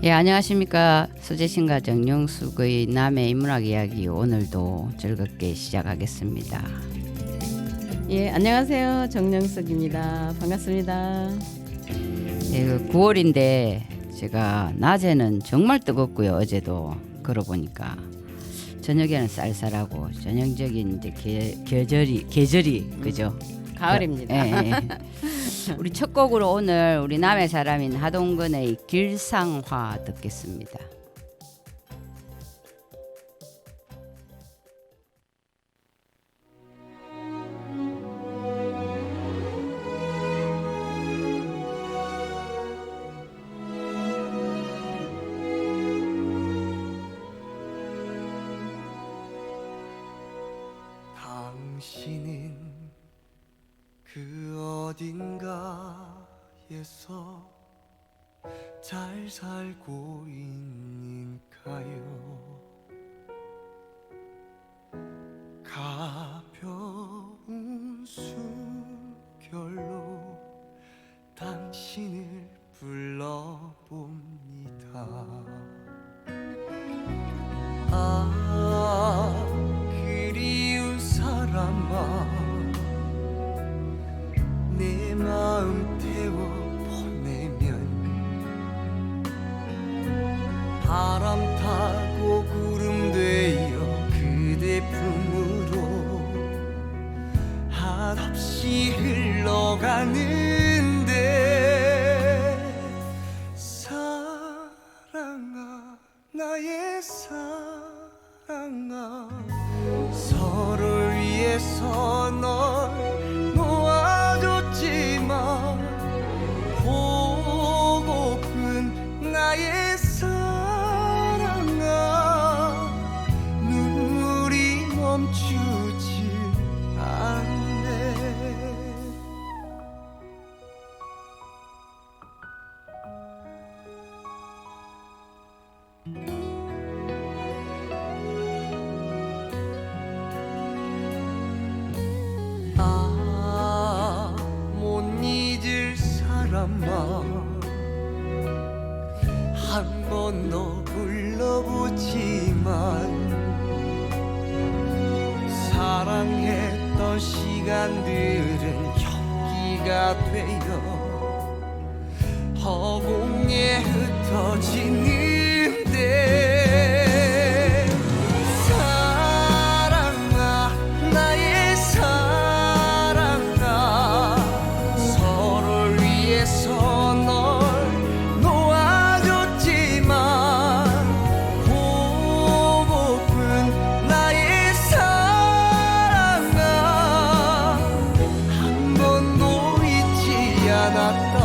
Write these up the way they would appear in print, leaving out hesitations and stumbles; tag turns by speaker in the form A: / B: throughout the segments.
A: 예, 안녕하십니까. 수재신과 정영숙의 남해 인문학 이야기 오늘도 즐겁게 시작하겠습니다.
B: 예, 안녕하세요. 정영숙입니다. 반갑습니다.
A: 예, 9월인데 제가 낮에는 정말 뜨겁고요. 어제도 걸어보니까 저녁에는 쌀쌀하고 전형적인 이제 계절이 그죠?
B: 가을입니다.
A: 예, 예. 우리 첫 곡으로 오늘 우리 남해 사람인 하동근의 길상화 듣겠습니다.
C: 당신은 그 어딘가에서 잘 살고 있는가요? 가벼운 숨결로 당신을 불러봅니다. 그리운 사람아, 내 마음 태워 보내면 바람 타고 구름 되어 그대 품으로 한없이 흘러가는데, 사랑아, 나의 사랑아, 서로를 위해서 널 놓아줬지만 보고픈 나의 사랑아, 눈물이 멈추지 않네. 못 잊을 사람아, 한 번 더 불러보지만 사랑했던 시간들은 혁기가 되어 허공에 흩어지는데, 사랑아, 나의 사랑아, 서로를 위해서 널 놓아줬지만 보고픈 나의 사랑아, 한 번도 잊지 않았다.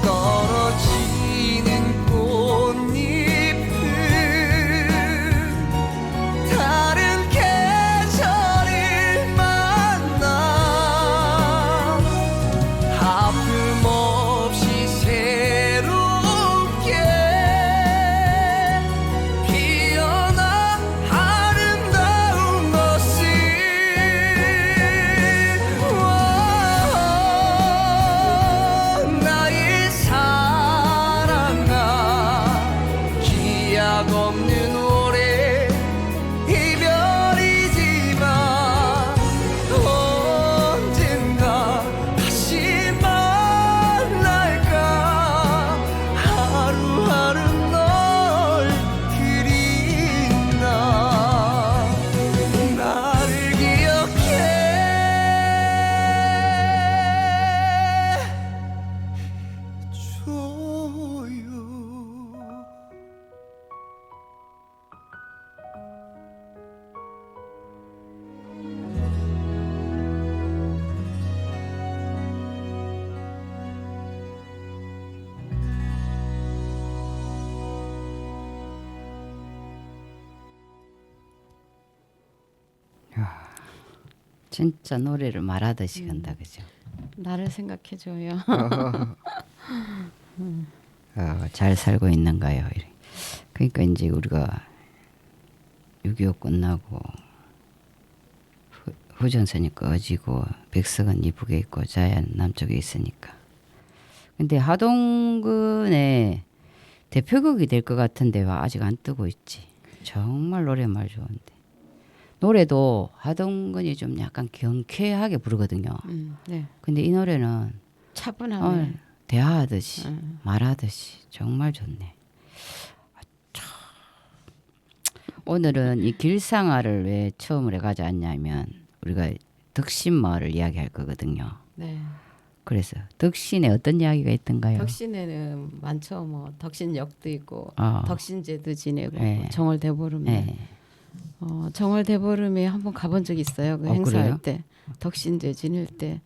C: 떨어지는 꽃잎은 다른 계절을 만나 아픔 없이 새롭게 피어나 아름다운 것을 나의 사랑아, 기약 없는 오래 이별이지만 언젠가 다시 만날까. 하루하루 널 그린다. 나를 기억해 줘요.
A: 진짜 노래를 말하듯이 한다 그죠?
B: 나를 생각해줘요.
A: 잘 살고 있는가요? 그러니까 이제 우리가 6.25 끝나고 후전선이 꺼지고 백석은 이북에 있고 자연 남쪽에 있으니까 근데 하동근의 대표곡이 될 것 같은데 왜 아직 안 뜨고 있지? 정말 노래말 좋은데. 노래도 하동근이 좀 약간 경쾌하게 부르거든요.
B: 네.
A: 근데 이 노래는
B: 차분하네.
A: 대화하듯이 말하듯이 정말 좋네. 오늘은 이 길상아를 왜 처음으로 가져왔냐면 우리가 덕신마을을 이야기할 거거든요.
B: 네.
A: 그래서 덕신에 어떤 이야기가 있던가요?
B: 덕신에는 많죠. 뭐 덕신역도 있고
A: 어.
B: 덕신제도 지내고
A: 네.
B: 정월대보름.
A: 네.
B: 정월대보름에 한번 가본 적 있어요. 그 행사할
A: 그래요?
B: 때 덕신제 지낼 때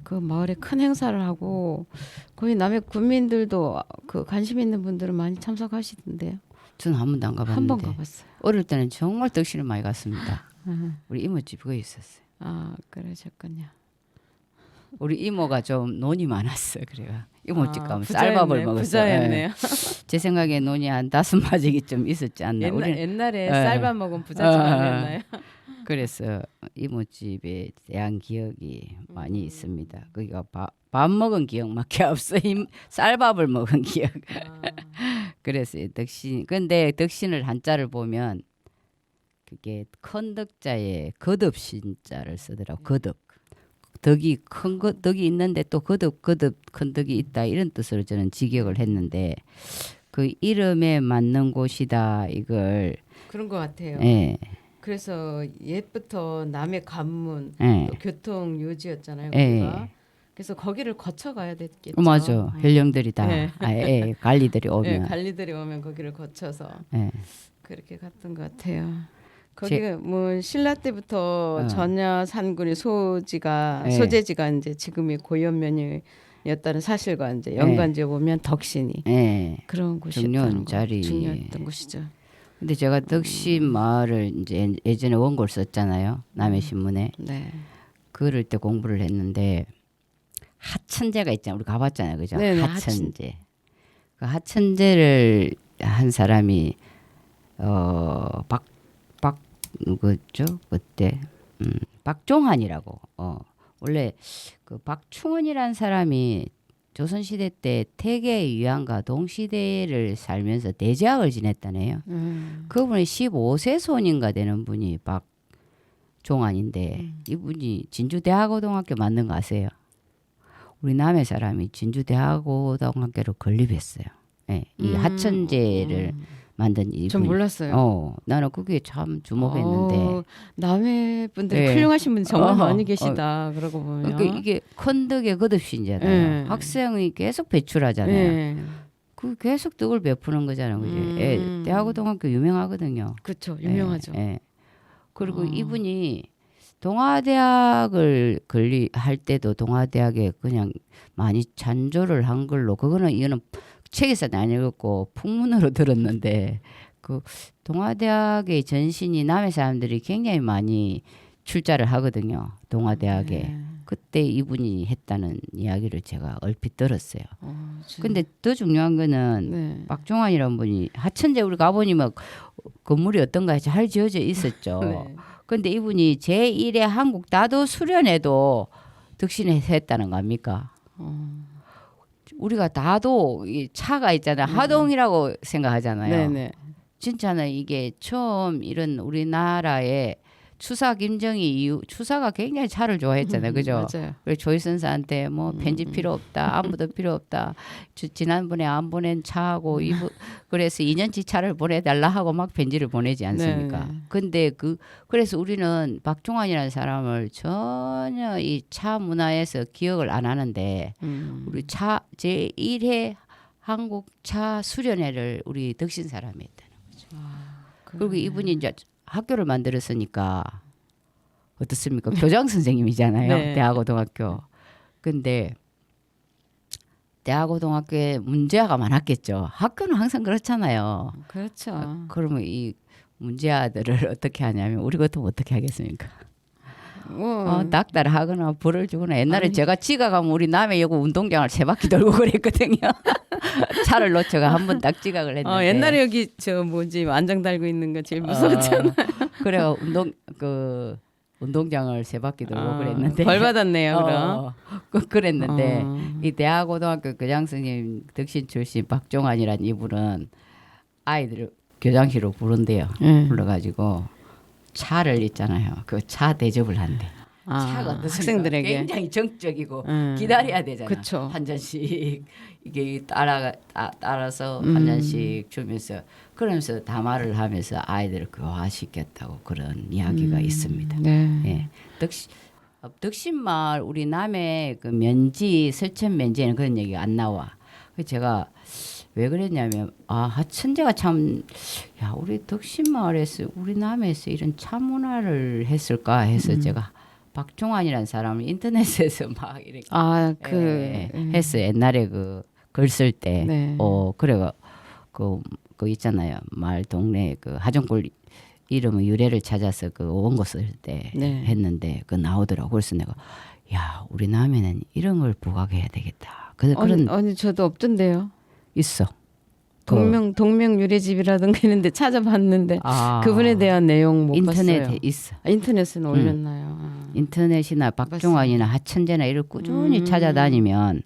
B: 그 마을에 큰 행사를 하고 거의 남해 군민들도 그 관심 있는 분들은 많이 참석하시던데요.
A: 저는 한 번도 안 가봤는데.
B: 한 번 가봤어요.
A: 어릴 때는 정말 덕신을 많이 갔습니다. 우리 이모집 그거 있었어요.
B: 아 그러셨군요.
A: 우리 이모가 좀 논이 많았어. 그래가 이모집 가면
B: 부자였네,
A: 쌀밥을 먹었어요.
B: 부자였네요.
A: 제 생각에 논이 한 5마직이 좀 있었지 않나.
B: 옛날에
A: 예.
B: 쌀밥 먹은 부자집 아니었나요?
A: 그래서 이모집에 대한 기억이 많이 있습니다. 거기가 밥 먹은 기억밖에 없어. 쌀밥을 먹은 기억. 그래서 덕신. 근데 덕신을 한자를 보면 그게 큰 덕자에 거듭신자를 쓰더라고. 거듭. 덕이 큰 덕이 있는데 또 거듭 큰 덕이 있다 이런 뜻으로 저는 직역을 했는데 그 이름에 맞는 곳이다 이걸.
B: 그런 것 같아요.
A: 예.
B: 그래서 옛부터 남해 관문
A: 예.
B: 또 교통 요지였잖아요.
A: 예.
B: 거기가. 그래서 거기를 거쳐 가야 됐겠죠.
A: 맞아. 혈령들이 다
B: 네.
A: 관리들이
B: 예,
A: 오면.
B: 관리들이 오면 거기를 거쳐서
A: 예.
B: 그렇게 갔던 것 같아요. 거기가 뭐 신라 때부터 전야 산군의 소지가
A: 네.
B: 소재지가 이제 지금의 고현면이었다는 사실과 이제 연관지어 보면 덕신이
A: 예.
B: 그런 곳이었다는
A: 중요한
B: 거,
A: 자리.
B: 중요했던 곳이죠.
A: 근데 제가 덕신 마을을 이제 예전에 원고를 썼잖아요. 남해신문에.
B: 네.
A: 그럴 때 공부를 했는데 하천제가 있잖아요. 우리 가봤잖아요. 그죠?
B: 네네,
A: 하천제. 그 하천제를 한 사람이 그죠? 그때 박종환이라고. 원래 그 박충원이라는 사람이 조선시대 때 태계 위안과 동시대를 살면서 대제학을 지냈다네요. 그분이 15세 손인가 되는 분이 박종환인데 이분이 진주대학고등학교 만든 거 아세요? 우리 남해 사람이 진주대학고등학교로 건립했어요. 예, 이 하천제를 만든 이분.
B: 전 몰랐어요.
A: 나는 그게 참 주목했는데.
B: 남해 분들
A: 네.
B: 훌륭하신 분이 정말 많이 계시다. 그러고 보면.
A: 그러니까 이게 큰 덕의 거듭신잖아요.
B: 네.
A: 학생이 계속 배출하잖아요.
B: 네.
A: 그 계속 덕을 베푸는 거잖아요. 그지? 대학고등학교 유명하거든요.
B: 그렇죠. 유명하죠.
A: 예. 그리고 이분이 동아대학을 할 때도 동아대학에 그냥 많이 잔조를 한 걸로 이거는 책에서 안 읽었고 풍문으로 들었는데 그 동아대학의 전신이 남해 사람들이 굉장히 많이 출자를 하거든요. 동아대학에.
B: 네.
A: 그때 이분이 했다는 이야기를 제가 얼핏 들었어요. 근데 더 중요한 거는
B: 네.
A: 박종환이라는 분이 하천제 우리 가보니 막 건물이 어떤가 잘 지어져 있었죠.
B: 네.
A: 근데 이분이 제1회 한국 다도 수련회도 덕신했다는 거 아닙니까? 우리가 다도 이 차가 있잖아요. 하동이라고 생각하잖아요.
B: 네네.
A: 진짜는 이게 처음 이런 우리나라에 추사 김정희 이후 추사가 굉장히 차를 좋아했잖아요. 그죠?
B: 맞아요.
A: 그래서 조이선사한테 뭐 편지 필요 없다. 안부도 필요 없다. 지난번에 안 보낸 차하고 그래서 2년치 차를 보내달라 하고 막 편지를 보내지 않습니까?
B: 네네.
A: 근데 그래서 우리는 박종환이라는 사람을 전혀 이 차 문화에서 기억을 안 하는데 우리 차 제1회 한국 차 수련회를 우리 덕신 사람이 했다는 거죠. 그리고 이분이 이제 학교를 만들었으니까 어떻습니까? 교장 선생님이잖아요.
B: 네.
A: 대학고등학교. 근데 대학고등학교에 문제아가 많았겠죠. 학교는 항상 그렇잖아요.
B: 그렇죠.
A: 그러면 이 문제아들을 어떻게 하냐면 우리 같으면 어떻게 하겠습니까? 닥달을 하거나 벌을 주거나 옛날에 제가 지각하면 우리 남해 여고 운동장을 3바퀴 돌고 그랬거든요. 차를 놓쳐가 한 번 딱 지각을 했는데.
B: 옛날에 여기 저 뭐지 안장 달고 있는 거 제일 무서웠잖아.
A: 그래 운동장을 세 바퀴 돌고 그랬는데
B: 벌 받았네요. 그럼.
A: 그랬는데
B: 어.
A: 이 대하고등학교 교장 선생님 덕신 출신 박종환이란 이분은 아이들을 교장실로 부른대요.
B: 예.
A: 불러가지고 차를 있잖아요. 그 차 대접을 한대. 차가 어떻습니까?
B: 학생들에게
A: 굉장히 정적이고
B: 음.
A: 기다려야 되잖아.
B: 그쵸.
A: 한 잔씩 이게 따라서 한 잔씩 주면서 그러면서 담화를 하면서 아이들을 교화시켰다고 그런 이야기가 있습니다.
B: 네.
A: 예. 덕신마을 우리 남해 그 면지 설천 면지에는 그런 얘기가 안 나와. 그래서 제가 왜 그랬냐면 하천재가 참 야 우리 덕신마을에서 우리 남해에서 이런 차 문화를 했을까 해서 제가 박종환이라는 사람을 인터넷에서 막 이렇게 했어요. 옛날에 그 글 쓸 때
B: 네.
A: 그래가 그 있잖아요. 마을 동네 그 하정골 이름의 유래를 찾아서 그 원고 쓸 때
B: 네.
A: 했는데 그 나오더라고. 그래서 내가 야 우리 남해는 이런 걸 부각해야 되겠다. 그래서
B: 아니,
A: 그런
B: 아니 저도 없던데요.
A: 있어.
B: 동명 유래집이라든가 있는데 찾아봤는데 그분에 대한 내용 못
A: 인터넷에
B: 봤어요.
A: 있어.
B: 인터넷은 올렸나요?
A: 인터넷이나 박종환이나 하천재나 이런 꾸준히 찾아다니면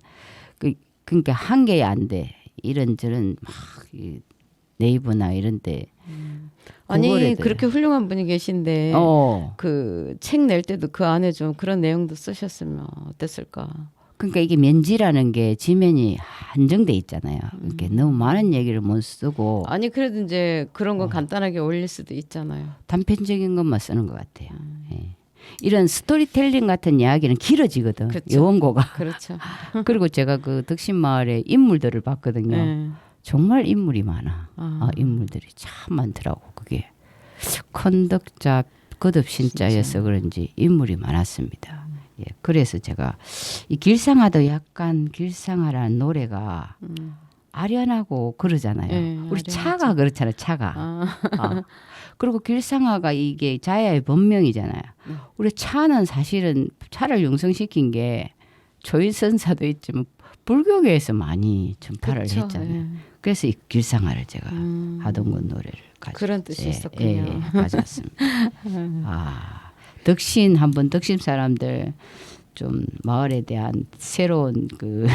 A: 그러니까 한 개 안 돼. 이런저런 막 네이버나 이런데
B: 아니 그렇게 훌륭한 분이 계신데 그 책 낼 때도 그 안에 좀 그런 내용도 쓰셨으면 어땠을까?
A: 그러니까 이게 면지라는 게 지면이 한정돼 있잖아요. 그러니까 너무 많은 얘기를 못 쓰고
B: 아니 그래도 이제 그런 건 간단하게 올릴 수도 있잖아요.
A: 단편적인 것만 쓰는 것 같아요. 예. 이런 스토리텔링 같은 이야기는 길어지거든.
B: 그렇죠.
A: 원고가.
B: 그렇죠.
A: 그리고 제가 그 덕신마을의 인물들을 봤거든요.
B: 네.
A: 정말 인물이 많아. 인물들이 참 많더라고. 그게 컨덕자 끝없신자여서 그런지 인물이 많았습니다. 예, 그래서 제가 이 길상아도 약간 길상아라는 노래가 아련하고 그러잖아요.
B: 네,
A: 우리
B: 아련하죠.
A: 차가 그렇잖아요. 차가. 그리고 길상아가 이게 자야의 본명이잖아요. 우리 차는 사실은 차를 융성시킨 게 조인선사도 있지만 불교계에서 많이 전파를
B: 그쵸,
A: 했잖아요.
B: 예.
A: 그래서 이 길상아를 제가 하던 건 노래를 가져
B: 그런 뜻이 있었군요.
A: 가져왔습니다. 덕신 한번 덕신 사람들 좀 마을에 대한 새로운 그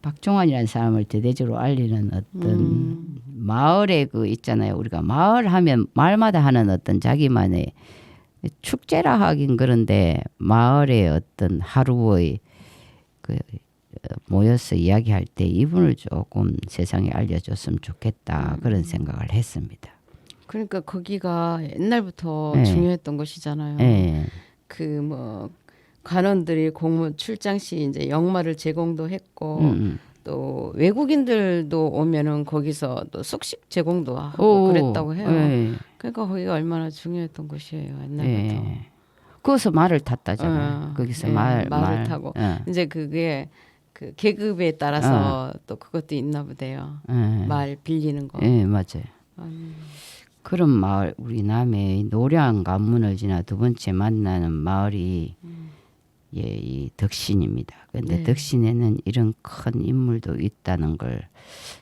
A: 박종환이라는 사람을 대대적으로 알리는 어떤 마을에 그 있잖아요. 우리가 마을 하면 마을마다 하는 어떤 자기만의 축제라 하긴 그런데 마을의 어떤 하루의 그 모여서 이야기할 때 이분을 조금 세상에 알려줬으면 좋겠다 그런 생각을 했습니다.
B: 그러니까 거기가 옛날부터
A: 네.
B: 중요했던 곳이잖아요.
A: 예.
B: 그 뭐 관원들이 공무 출장 시 이제 역마를 제공도 했고 또 외국인들도 오면은 거기서 또 숙식 제공도 하고 그랬다고 해요.
A: 예.
B: 그러니까 거기가 얼마나 중요했던 곳이에요. 옛날부터.
A: 예. 거기서 말을 탔다잖아요. 거기서
B: 말을 타고 이제 그게 그 계급에 따라서 또 그것도 있나 보대요. 말 빌리는 거.
A: 예, 맞아요. 그런 마을 우리 남해 노량 관문을 지나 두 번째 만나는 마을이 이 덕신입니다. 그런데 덕신에는 이런 큰 인물도 있다는 걸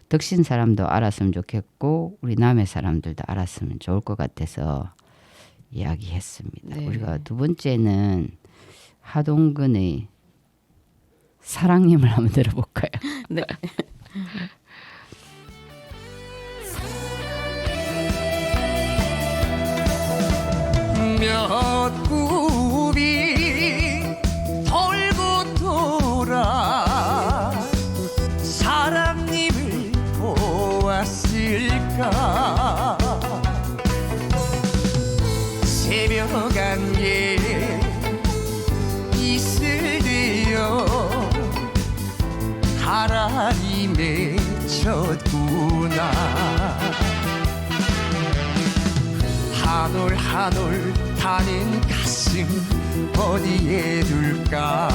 A: 덕신 사람도 알았으면 좋겠고 우리 남해 사람들도 알았으면 좋을 것 같아서 이야기했습니다.
B: 네.
A: 우리가 두 번째는 하동근의 사랑님을 한번 들어볼까요?
B: 네.
C: 몇 굽이 돌고 돌아 사랑님을 보았을까 새벽 안개 이슬 되어 가라리 맺혔구나 한 올 한 올 타는 가슴 어디에 둘까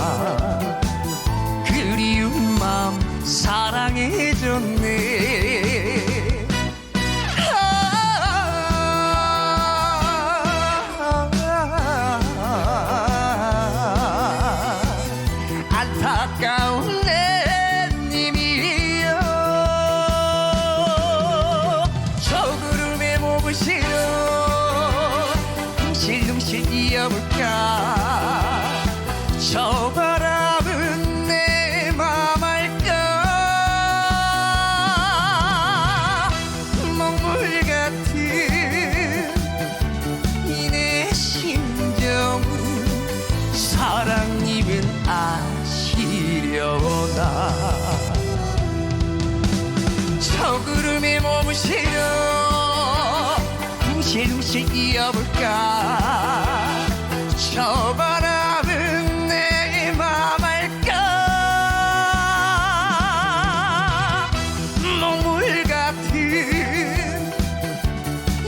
C: 그리운 마음 사랑해졌네 안타까운 내 님이여 저 구름에 몸을 실어 둥실둥실 이어볼까 저 바람은 내 맘 알까 먹물 같은 이 내 심정은 사랑님은 아시려나 저 구름에 몸을 실어 둥실둥실 이어볼까 저 바람은 내 맘 알까 먹물 같은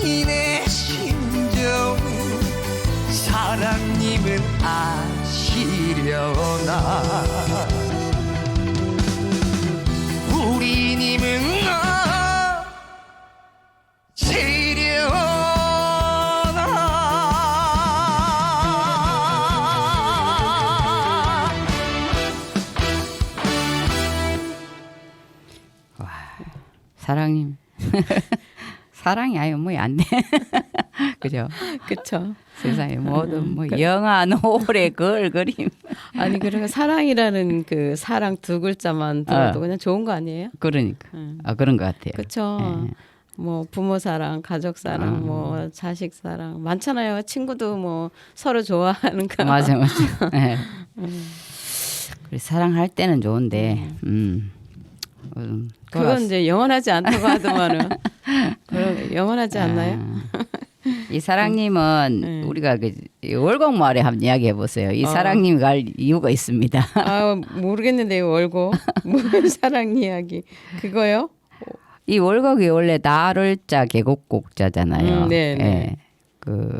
C: 이 내 심정은 사랑님은 아시려나 우리님은
A: 사랑님 사랑이 아예 뭐안 돼. 그죠?
B: 그렇죠.
A: 세상에 모든 뭐 영화 노래 그림
B: 아니 그러니까 사랑이라는 그 사랑 두 글자만 들어도 그냥 좋은 거 아니에요?
A: 그러니까 그런 것 같아요.
B: 그렇죠. 뭐 부모 사랑, 가족 사랑, 뭐 자식 사랑 많잖아요. 친구도 뭐 서로 좋아하는 거.
A: 맞아. 네. 그래, 사랑할 때는 좋은데
B: 그건 이제 영원하지 않다고 하더만은 영원하지 않나요?
A: 이 사랑님은 우리가 그 월곡마을에 한번 이야기해 보세요. 이 사랑님이 갈 이유가 있습니다.
B: 아 모르겠는데 월곡 뭐 사랑 이야기 그거요?
A: 이 월곡이 원래 나를자 계곡곡자잖아요.
B: 네.
A: 예. 그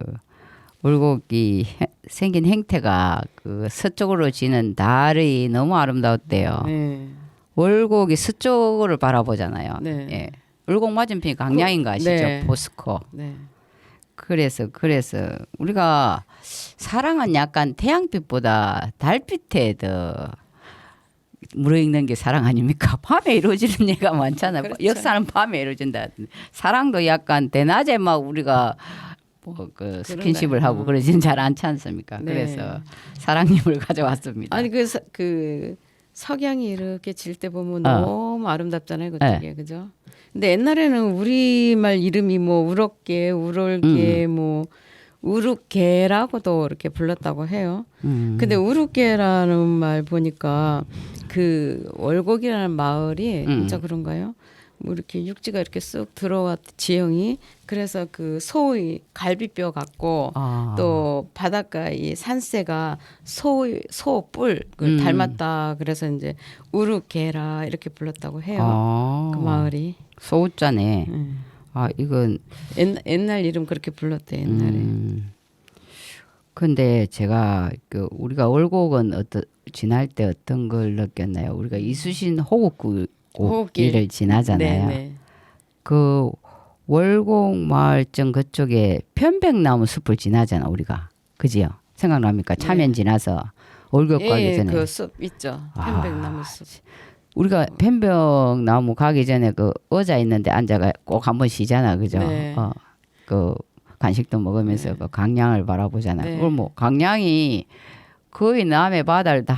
A: 월곡이 생긴 행태가 그 서쪽으로 지는 달이 너무 아름다웠대요.
B: 네.
A: 월곡이 서쪽을 바라보잖아요.
B: 네.
A: 예. 월곡 맞은편이 강량인 거 아시죠?
B: 네.
A: 포스코.
B: 네.
A: 그래서 사랑은 약간 태양빛보다 달빛에 더 무르익는 게 사랑 아닙니까? 밤에 이루어지는 예가 많잖아요.
B: 그렇죠.
A: 역사는 밤에 이루어진다. 사랑도 약간 대낮에 막 우리가 뭐 그 스킨십을 하고 그러지는 잘 않지 않습니까?
B: 네.
A: 그래서 사랑님을 가져왔습니다.
B: 아니 그 석양이 이렇게 질 때 보면 너무 아름답잖아요, 그쪽에 그죠? 근데 옛날에는 우리말 이름이 뭐 우럭개, 우롤개, 뭐 우루개라고도 이렇게 불렀다고 해요. 근데 우루개라는 말 보니까 그 월곡이라는 마을이 진짜 그런가요? 뭐 이렇게 육지가 이렇게 쑥 들어왔 지형이 그래서 그 소의 갈비뼈 같고 또 바닷가 이 산새가 소뿔을 닮았다 그래서 이제 우루개라 이렇게 불렀다고 해요. 그 마을이
A: 소자네. 이건
B: 옛날 이름 그렇게 불렀대 옛날에.
A: 근데 제가 그 우리가 월곡은 지날 때 어떤 걸 느꼈나요? 우리가 이수신 호국길을 지나잖아요.
B: 네네.
A: 그 월곡 마을쯤 그쪽에 편백나무 숲을 지나잖아 우리가. 그지요? 생각납니까? 차면 지나서 월곡 가기 전에.
B: 그 숲 있죠. 편백나무 숲.
A: 우리가 편백나무 가기 전에 그 의자 있는데 앉아가 꼭 한번 쉬잖아, 그죠?
B: 네.
A: 그 간식도 먹으면서 그 강량을 바라보잖아요.
B: 네.
A: 그럼 뭐 강량이 거의 남해 바다를 다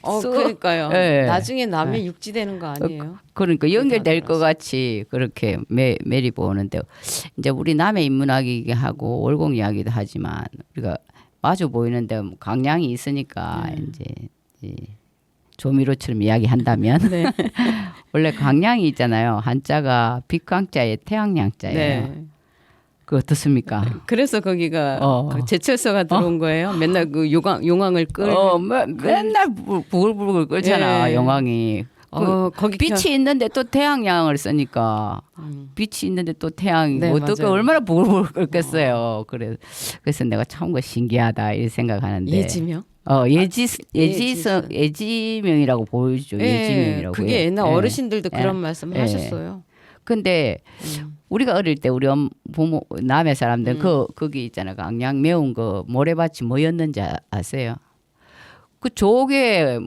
B: 그러니까요.
A: 네.
B: 나중에 남해 육지 되는 거 아니에요?
A: 그러니까 연결될 것 같이 그렇게 매리 보는데 이제 우리 남해 인문학이기 하고 월곡 이야기도 하지만 우리가 마주 보이는데 강량이 있으니까 이제 조미료처럼 이야기한다면
B: 네.
A: 원래 강량이 있잖아요. 한자가 빛강자에 태양량자예요.
B: 네.
A: 그 어떻습니까?
B: 그래서 거기가 그 제철소가 들어온 거예요. 맨날 그 용왕을
A: 맨날 부글부글 끓잖아.
B: 네.
A: 용왕이.
B: 거기
A: 빛이 있는데 또 태양량을 쓰니까 빛이 있는데 또 태양이
B: 네,
A: 어떻게
B: 맞아요.
A: 얼마나 부글부글 끓겠어요. 그래서 내가 참 그 신기하다 이 생각하는데.
B: 예지명?
A: 예지명이라고 보여주죠. 예지명이라고.
B: 그게 옛날 어르신들도 그런 말씀
A: 예.
B: 하셨어요.
A: 근데 우리가 어릴 때 우리 부모 남의 사람들 거기 있잖아. 강양 매운 거 모래밭이 뭐였는지 아세요? 그 조개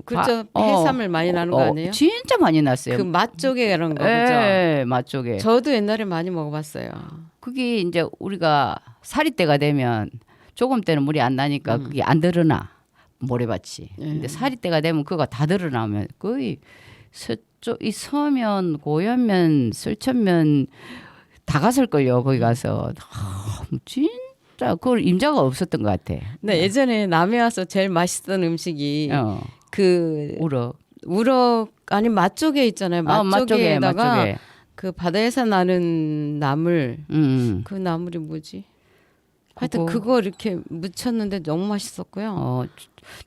B: 그렇죠. 해산물 많이 나는 거 아니에요?
A: 진짜 많이 났어요.
B: 그 맛조개 이런 거
A: 예,
B: 그죠?
A: 맛조개.
B: 저도 옛날에 많이 먹어봤어요.
A: 그게 이제 우리가 사리 때가 되면 조금 때는 물이 안 나니까 그게 안 드러나 모래밭이. 근데 사리때가 되면 그거 다 드러나면 거의 서쪽 이 서면 고현면 설천면 다 갔을 걸요. 거기 가서 진짜 그걸 임자가 없었던 것 같아.
B: 네, 예전에 남해 와서 제일 맛있던 음식이 그 우럭 아니 맛조개 있잖아요. 맛조개에다가
A: 맛조개.
B: 그 바다에서 나는 나물 그 나물이 뭐지? 하여튼 그거 이렇게 무쳤는데 너무 맛있었고요.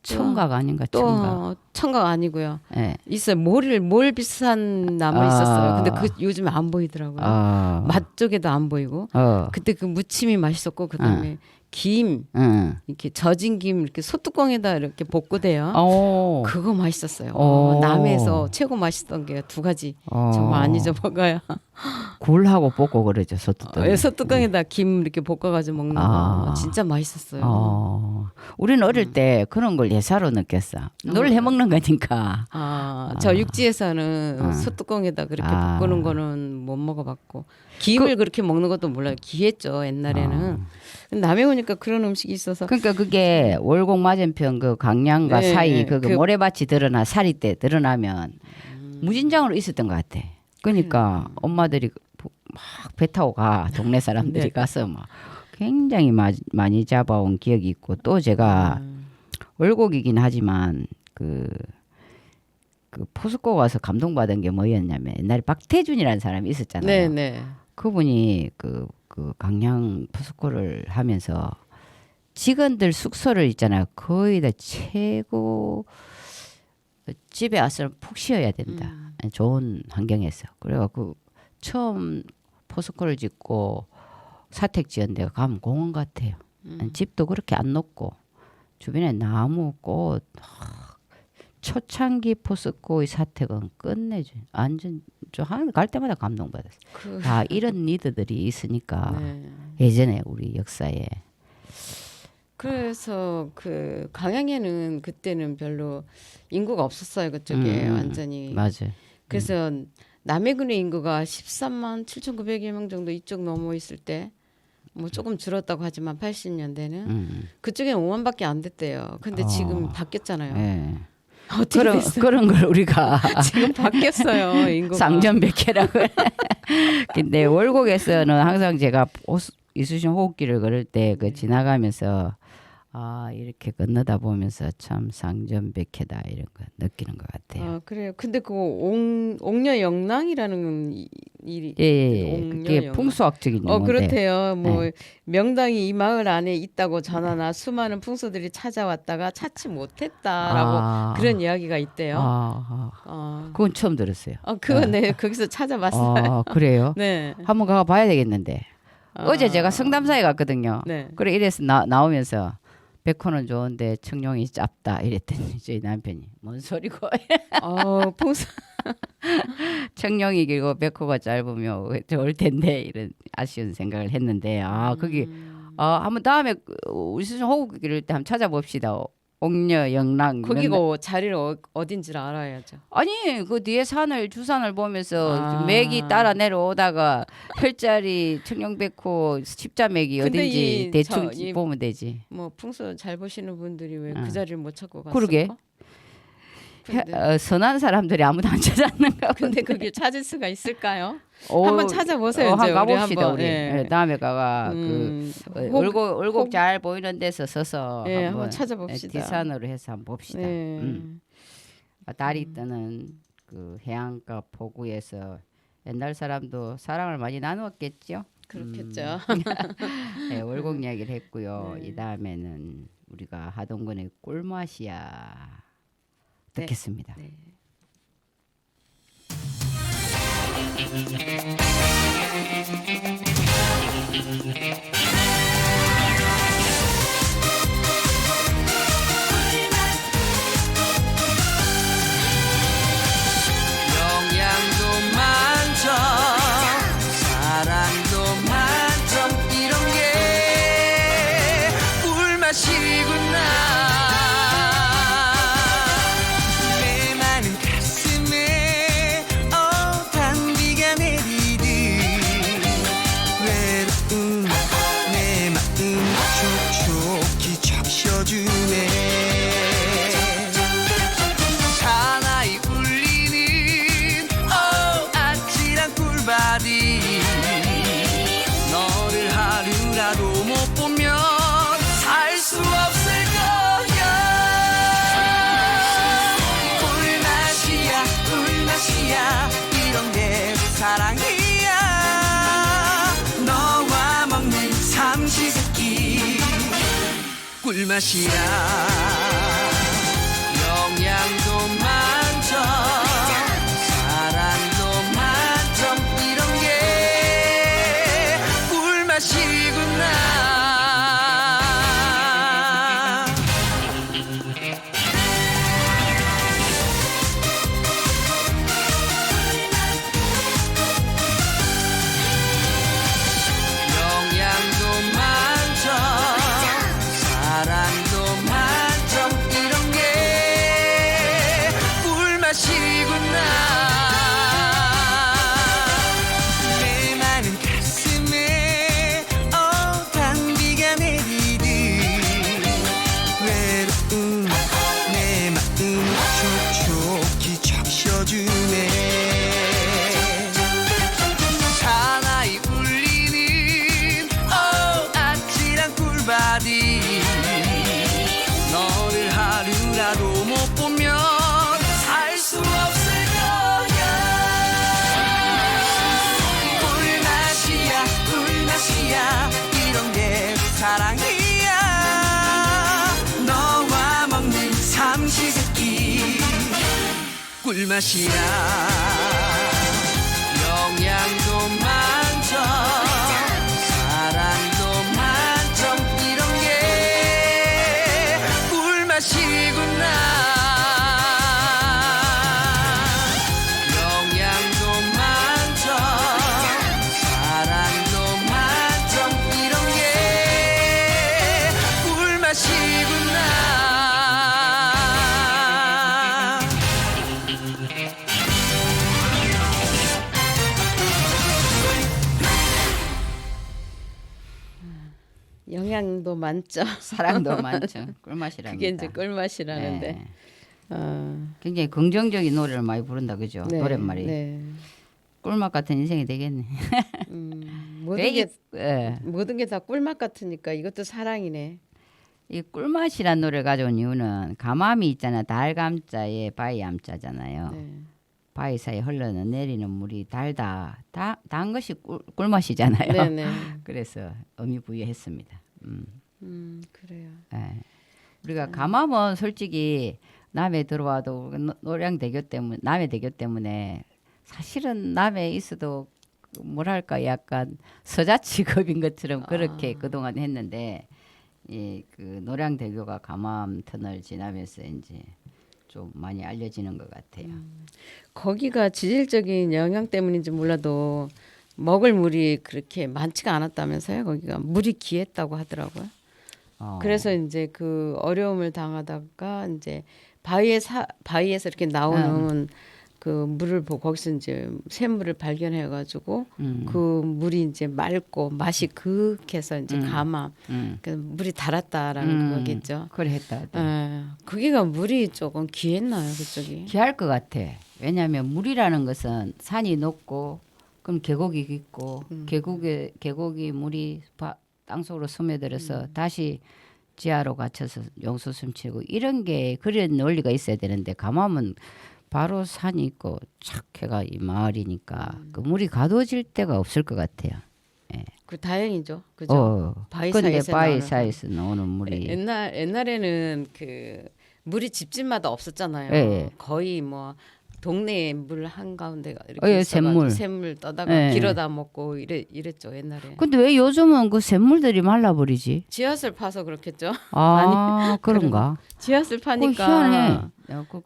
A: 청각 아닌가?
B: 또 청각 아니고요.
A: 네.
B: 있어요. 몰 비슷한 나물 있었어요. 근데 그 요즘에 안 보이더라고요. 맛조개도 안 보이고. 그때 그 무침이 맛있었고 그다음에 김 이렇게 젖은 김 이렇게 소뚜껑에다 이렇게 볶고 돼요. 그거 맛있었어요. 남해에서 최고 맛있던 게 두 가지 정말 안 잊어먹어요.
A: 굴하고 볶고 그러죠 소뚜껑.
B: 소뚜껑에다 김 이렇게 볶아가지고 먹는 거 진짜 맛있었어요.
A: 우리는 어릴 때 그런 걸 예사로 느꼈어. 늘 해먹는 거니까.
B: 저 육지에서는 소뚜껑에다 그렇게 볶는 거는 못 먹어봤고 김을 그렇게 먹는 것도 몰라요. 귀했죠 옛날에는. 남해 오니까 그런 음식이 있어서.
A: 그러니까 그게 월곡 맞은편 그 강량과 사이 그 모래밭이 드러나 사리때 드러나면 무진장으로 있었던 것 같아. 그러니까 엄마들이 막 배 타고 가 동네 사람들이 가서 막 굉장히 많이 잡아온 기억이 있고 또 제가 월곡이긴 하지만 그 포스코 가서 감동받은 게 뭐였냐면 옛날에 박태준이라는 사람이 있었잖아요.
B: 네네.
A: 그분이 그 강양 포스코를 하면서 직원들 숙소를 있잖아요. 거의 다 최고 집에 와서 푹 쉬어야 된다. 좋은 환경에서. 그래갖고 처음 포스코를 짓고 사택 지은 데가 가면 공원 같아요. 집도 그렇게 안 높고 주변에 나무, 꽃, 초창기 포스코의 사택은 끝내줘. 완전 갈 때마다 감동받았어요. 다 이런 리더들이 있으니까 예전에 우리 역사에.
B: 그래서 그 강양에는 그때는 별로 인구가 없었어요. 그쪽에 완전히.
A: 맞아요.
B: 그래서 남해군의 인구가 13만 7,900여 명 정도 이쪽 넘어 있을 때 뭐 조금 줄었다고 하지만 80년대는 그쪽에는 5만밖에 안 됐대요. 근데 지금 바뀌었잖아요.
A: 네.
B: 어떻게 됐어요?
A: 그런 걸 우리가
B: 지금 바뀌었어요. 인구가.
A: 상전백회라고. 근데 월곡에서는 항상 제가 이수신 호흡길을 걸을 때 그 지나가면서 이렇게 건너다 보면서 참 상전백회다 이런 거 느끼는 것 같아요.
B: 그래요. 근데 그 옥녀 영랑이라는 일이
A: 그게 풍수학적인 용어인데.
B: 그렇대요. 뭐 명당이 이 마을 안에 있다고 전하나 수많은 풍수들이 찾아왔다가 찾지 못했다라고 그런 이야기가 있대요.
A: 그건 처음 들었어요.
B: 그건 거기서 찾아봤어요.
A: 그래요?
B: 네.
A: 한번 가봐 봐야 되겠는데. 어제 제가 성담사에 갔거든요.
B: 네.
A: 그래 이래서 나오면서 백호는 좋은데 청룡이 짧다 이랬더니 저희 남편이 뭔 소리고
B: 풍수
A: 청룡이 길고 백호가 짧으면 좋을 텐데 이런 아쉬운 생각을 했는데 거기 한번 다음에 우리 수준 호국길을 때 한번 찾아봅시다. 옥녀 영랑
B: 거기가 자리를 어딘지를 알아야죠.
A: 아니 그 뒤에 주산을 보면서 맥이 따라 내려오다가 혈자리 청룡백호 십자맥이 어딘지 대충 보면 되지.
B: 뭐 풍수 잘 보시는 분들이 왜 그 자리를 못 찾고 갔을까?
A: 그러게. 선한 사람들이 아무도 안 찾았는가.
B: 근데 그게 찾을 수가 있을까요? 한번 찾아보세요.
A: 한번 가봅시다 우리. 다음에 가가 월곡 잘 보이는 데서 서서
B: 한번 찾아봅시다.
A: 디산으로 해서 한번 봅시다. 달이 뜨는 그 해안가 포구에서 옛날 사람도 사랑을 많이 나누었겠죠.
B: 그렇겠죠.
A: 월곡 이야기를 했고요. 이 다음에는 우리가 하동군의 꿀맛이야. 듣겠습니다.
B: 네.
C: 영양도 만점 사랑도 만점 이런 게 꿀맛이구나 내 많은 가슴에 단비가 내리듯 꿀맛이야 영양도 만점 사랑도 만점 이런 게 꿀맛이구나 영양도 만점 사랑도 만점 이런 게 꿀맛이구나 내 많은 가슴에 단비가 내리듯 외로운 내 마음 촉촉히 적셔주네 사나이 울리는 아찔한 꿀바디 너를 하루라도 못 보면 살 수 없을 거야 꿀맛이야 꿀맛이야 이런 게 사랑이야 너와 먹는 삼시세끼 꿀맛이야 영양도 만점 사랑도 만점 이런 게 꿀맛이구나 영양도 만점 사랑도 만점 이런 게 꿀맛이구나
B: 영양도 만점.
A: 사랑도 만점. 꿀맛이랍니다.
B: 그게 이제 꿀맛이라는데.
A: 네.
B: 어,
A: 굉장히 긍정적인 노래를 많이 부른다 그죠?
B: 네,
A: 노랫말이.
B: 네.
A: 꿀맛 같은 인생이 되겠네.
B: 모든
A: 되게,
B: 게
A: 예.
B: 모든 게 다 꿀맛 같으니까 이것도 사랑이네.
A: 이 꿀맛이란 노래를 가져온 이유는 가마미 있잖아. 달감자에 바위암자잖아요.
B: 네.
A: 바위 사이에 흘러는 내리는 물이 달다. 단 것이 꿀맛이잖아요.
B: 네네.
A: 그래서 의미 부여했습니다.
B: 그래요.
A: 예. 우리가 감암은 솔직히 남해 들어와도 노량대교 때문에 남해 대교 때문에 사실은 남해 있어도 뭐랄까 약간 서자치급인 것처럼 그렇게 그동안 했는데 이 그 노량대교가 감암 터널 지나면서 이제 좀 많이 알려지는 것 같아요.
B: 거기가 지질적인 영향 때문인지 몰라도 먹을 물이 그렇게 많지가 않았다면서요. 거기가 물이 귀했다고 하더라고요. 그래서 이제 그 어려움을 당하다가 이제 바위에서 이렇게 나오는 그 물을 보고 거기서 이제 샘물을 발견해 가지고 그 물이 이제 맑고 맛이 그윽해서 이제 감암 그 물이 달았다라는 거겠죠.
A: 그래 했다.
B: 거기가 물이 조금 귀했나요, 그쪽이?
A: 귀할 것 같아. 왜냐하면 물이라는 것은 산이 높고 그럼 계곡이 있고 계곡이 물이 땅속으로 스며들어서 다시 지하로 갇혀서 용수 숨치고 이런 게 그런 원리가 있어야 되는데 감암은 바로 산이 있고 착 해가 이 마을이니까 그 물이 가둬질 데가 없을 것 같아요. 예.
B: 그 다행이죠, 그죠? 바위
A: 근데
B: 사이에서
A: 바위
B: 나오는
A: 사이에서 나오는 물이
B: 옛날에는 그 물이 집집마다 없었잖아요.
A: 예.
B: 거의 뭐 동네에 물 한가운데가 이렇게
A: 예,
B: 있어가지고
A: 샘물.
B: 샘물 떠다가
A: 예.
B: 길어다 먹고 이랬죠 옛날에.
A: 근데 왜 요즘은 그 샘물들이 말라버리지?
B: 지하철 파서 그렇겠죠.
A: 아 그런가?
B: 지하철 파니까
A: 희한해.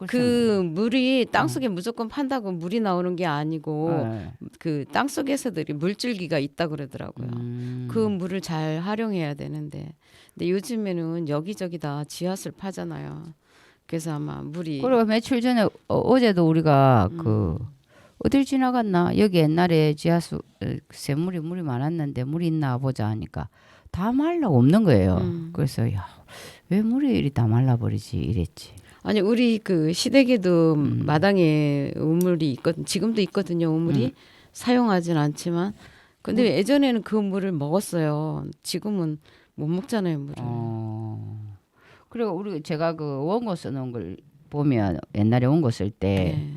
B: 그 물이 땅 속에 무조건 판다고 물이 나오는 게 아니고
A: 네.
B: 그 땅 속에서들이 물줄기가 있다 그러더라고요. 그 물을 잘 활용해야 되는데, 근데 요즘에는 여기저기 다 지하철 파잖아요. 그래서 아마 물이
A: 그리고 며칠 전에 어제도 우리가 그 어딜 지나갔나 여기 옛날에 지하수 샘물이 물이 많았는데 물이 있나 보자 하니까 다 말라 없는 거예요. 그래서 야, 왜 물이 이리 다 말라버리지 이랬지.
B: 아니 우리 그 시댁에도 마당에 우물이 있거든. 지금도 있거든요. 우물이 사용하진 않지만 근데 예전에는 그 물을 먹었어요. 지금은 못 먹잖아요 물을.
A: 그리고 우리 제가 그 원고 써놓은 걸 보면 옛날에 원고 쓸 때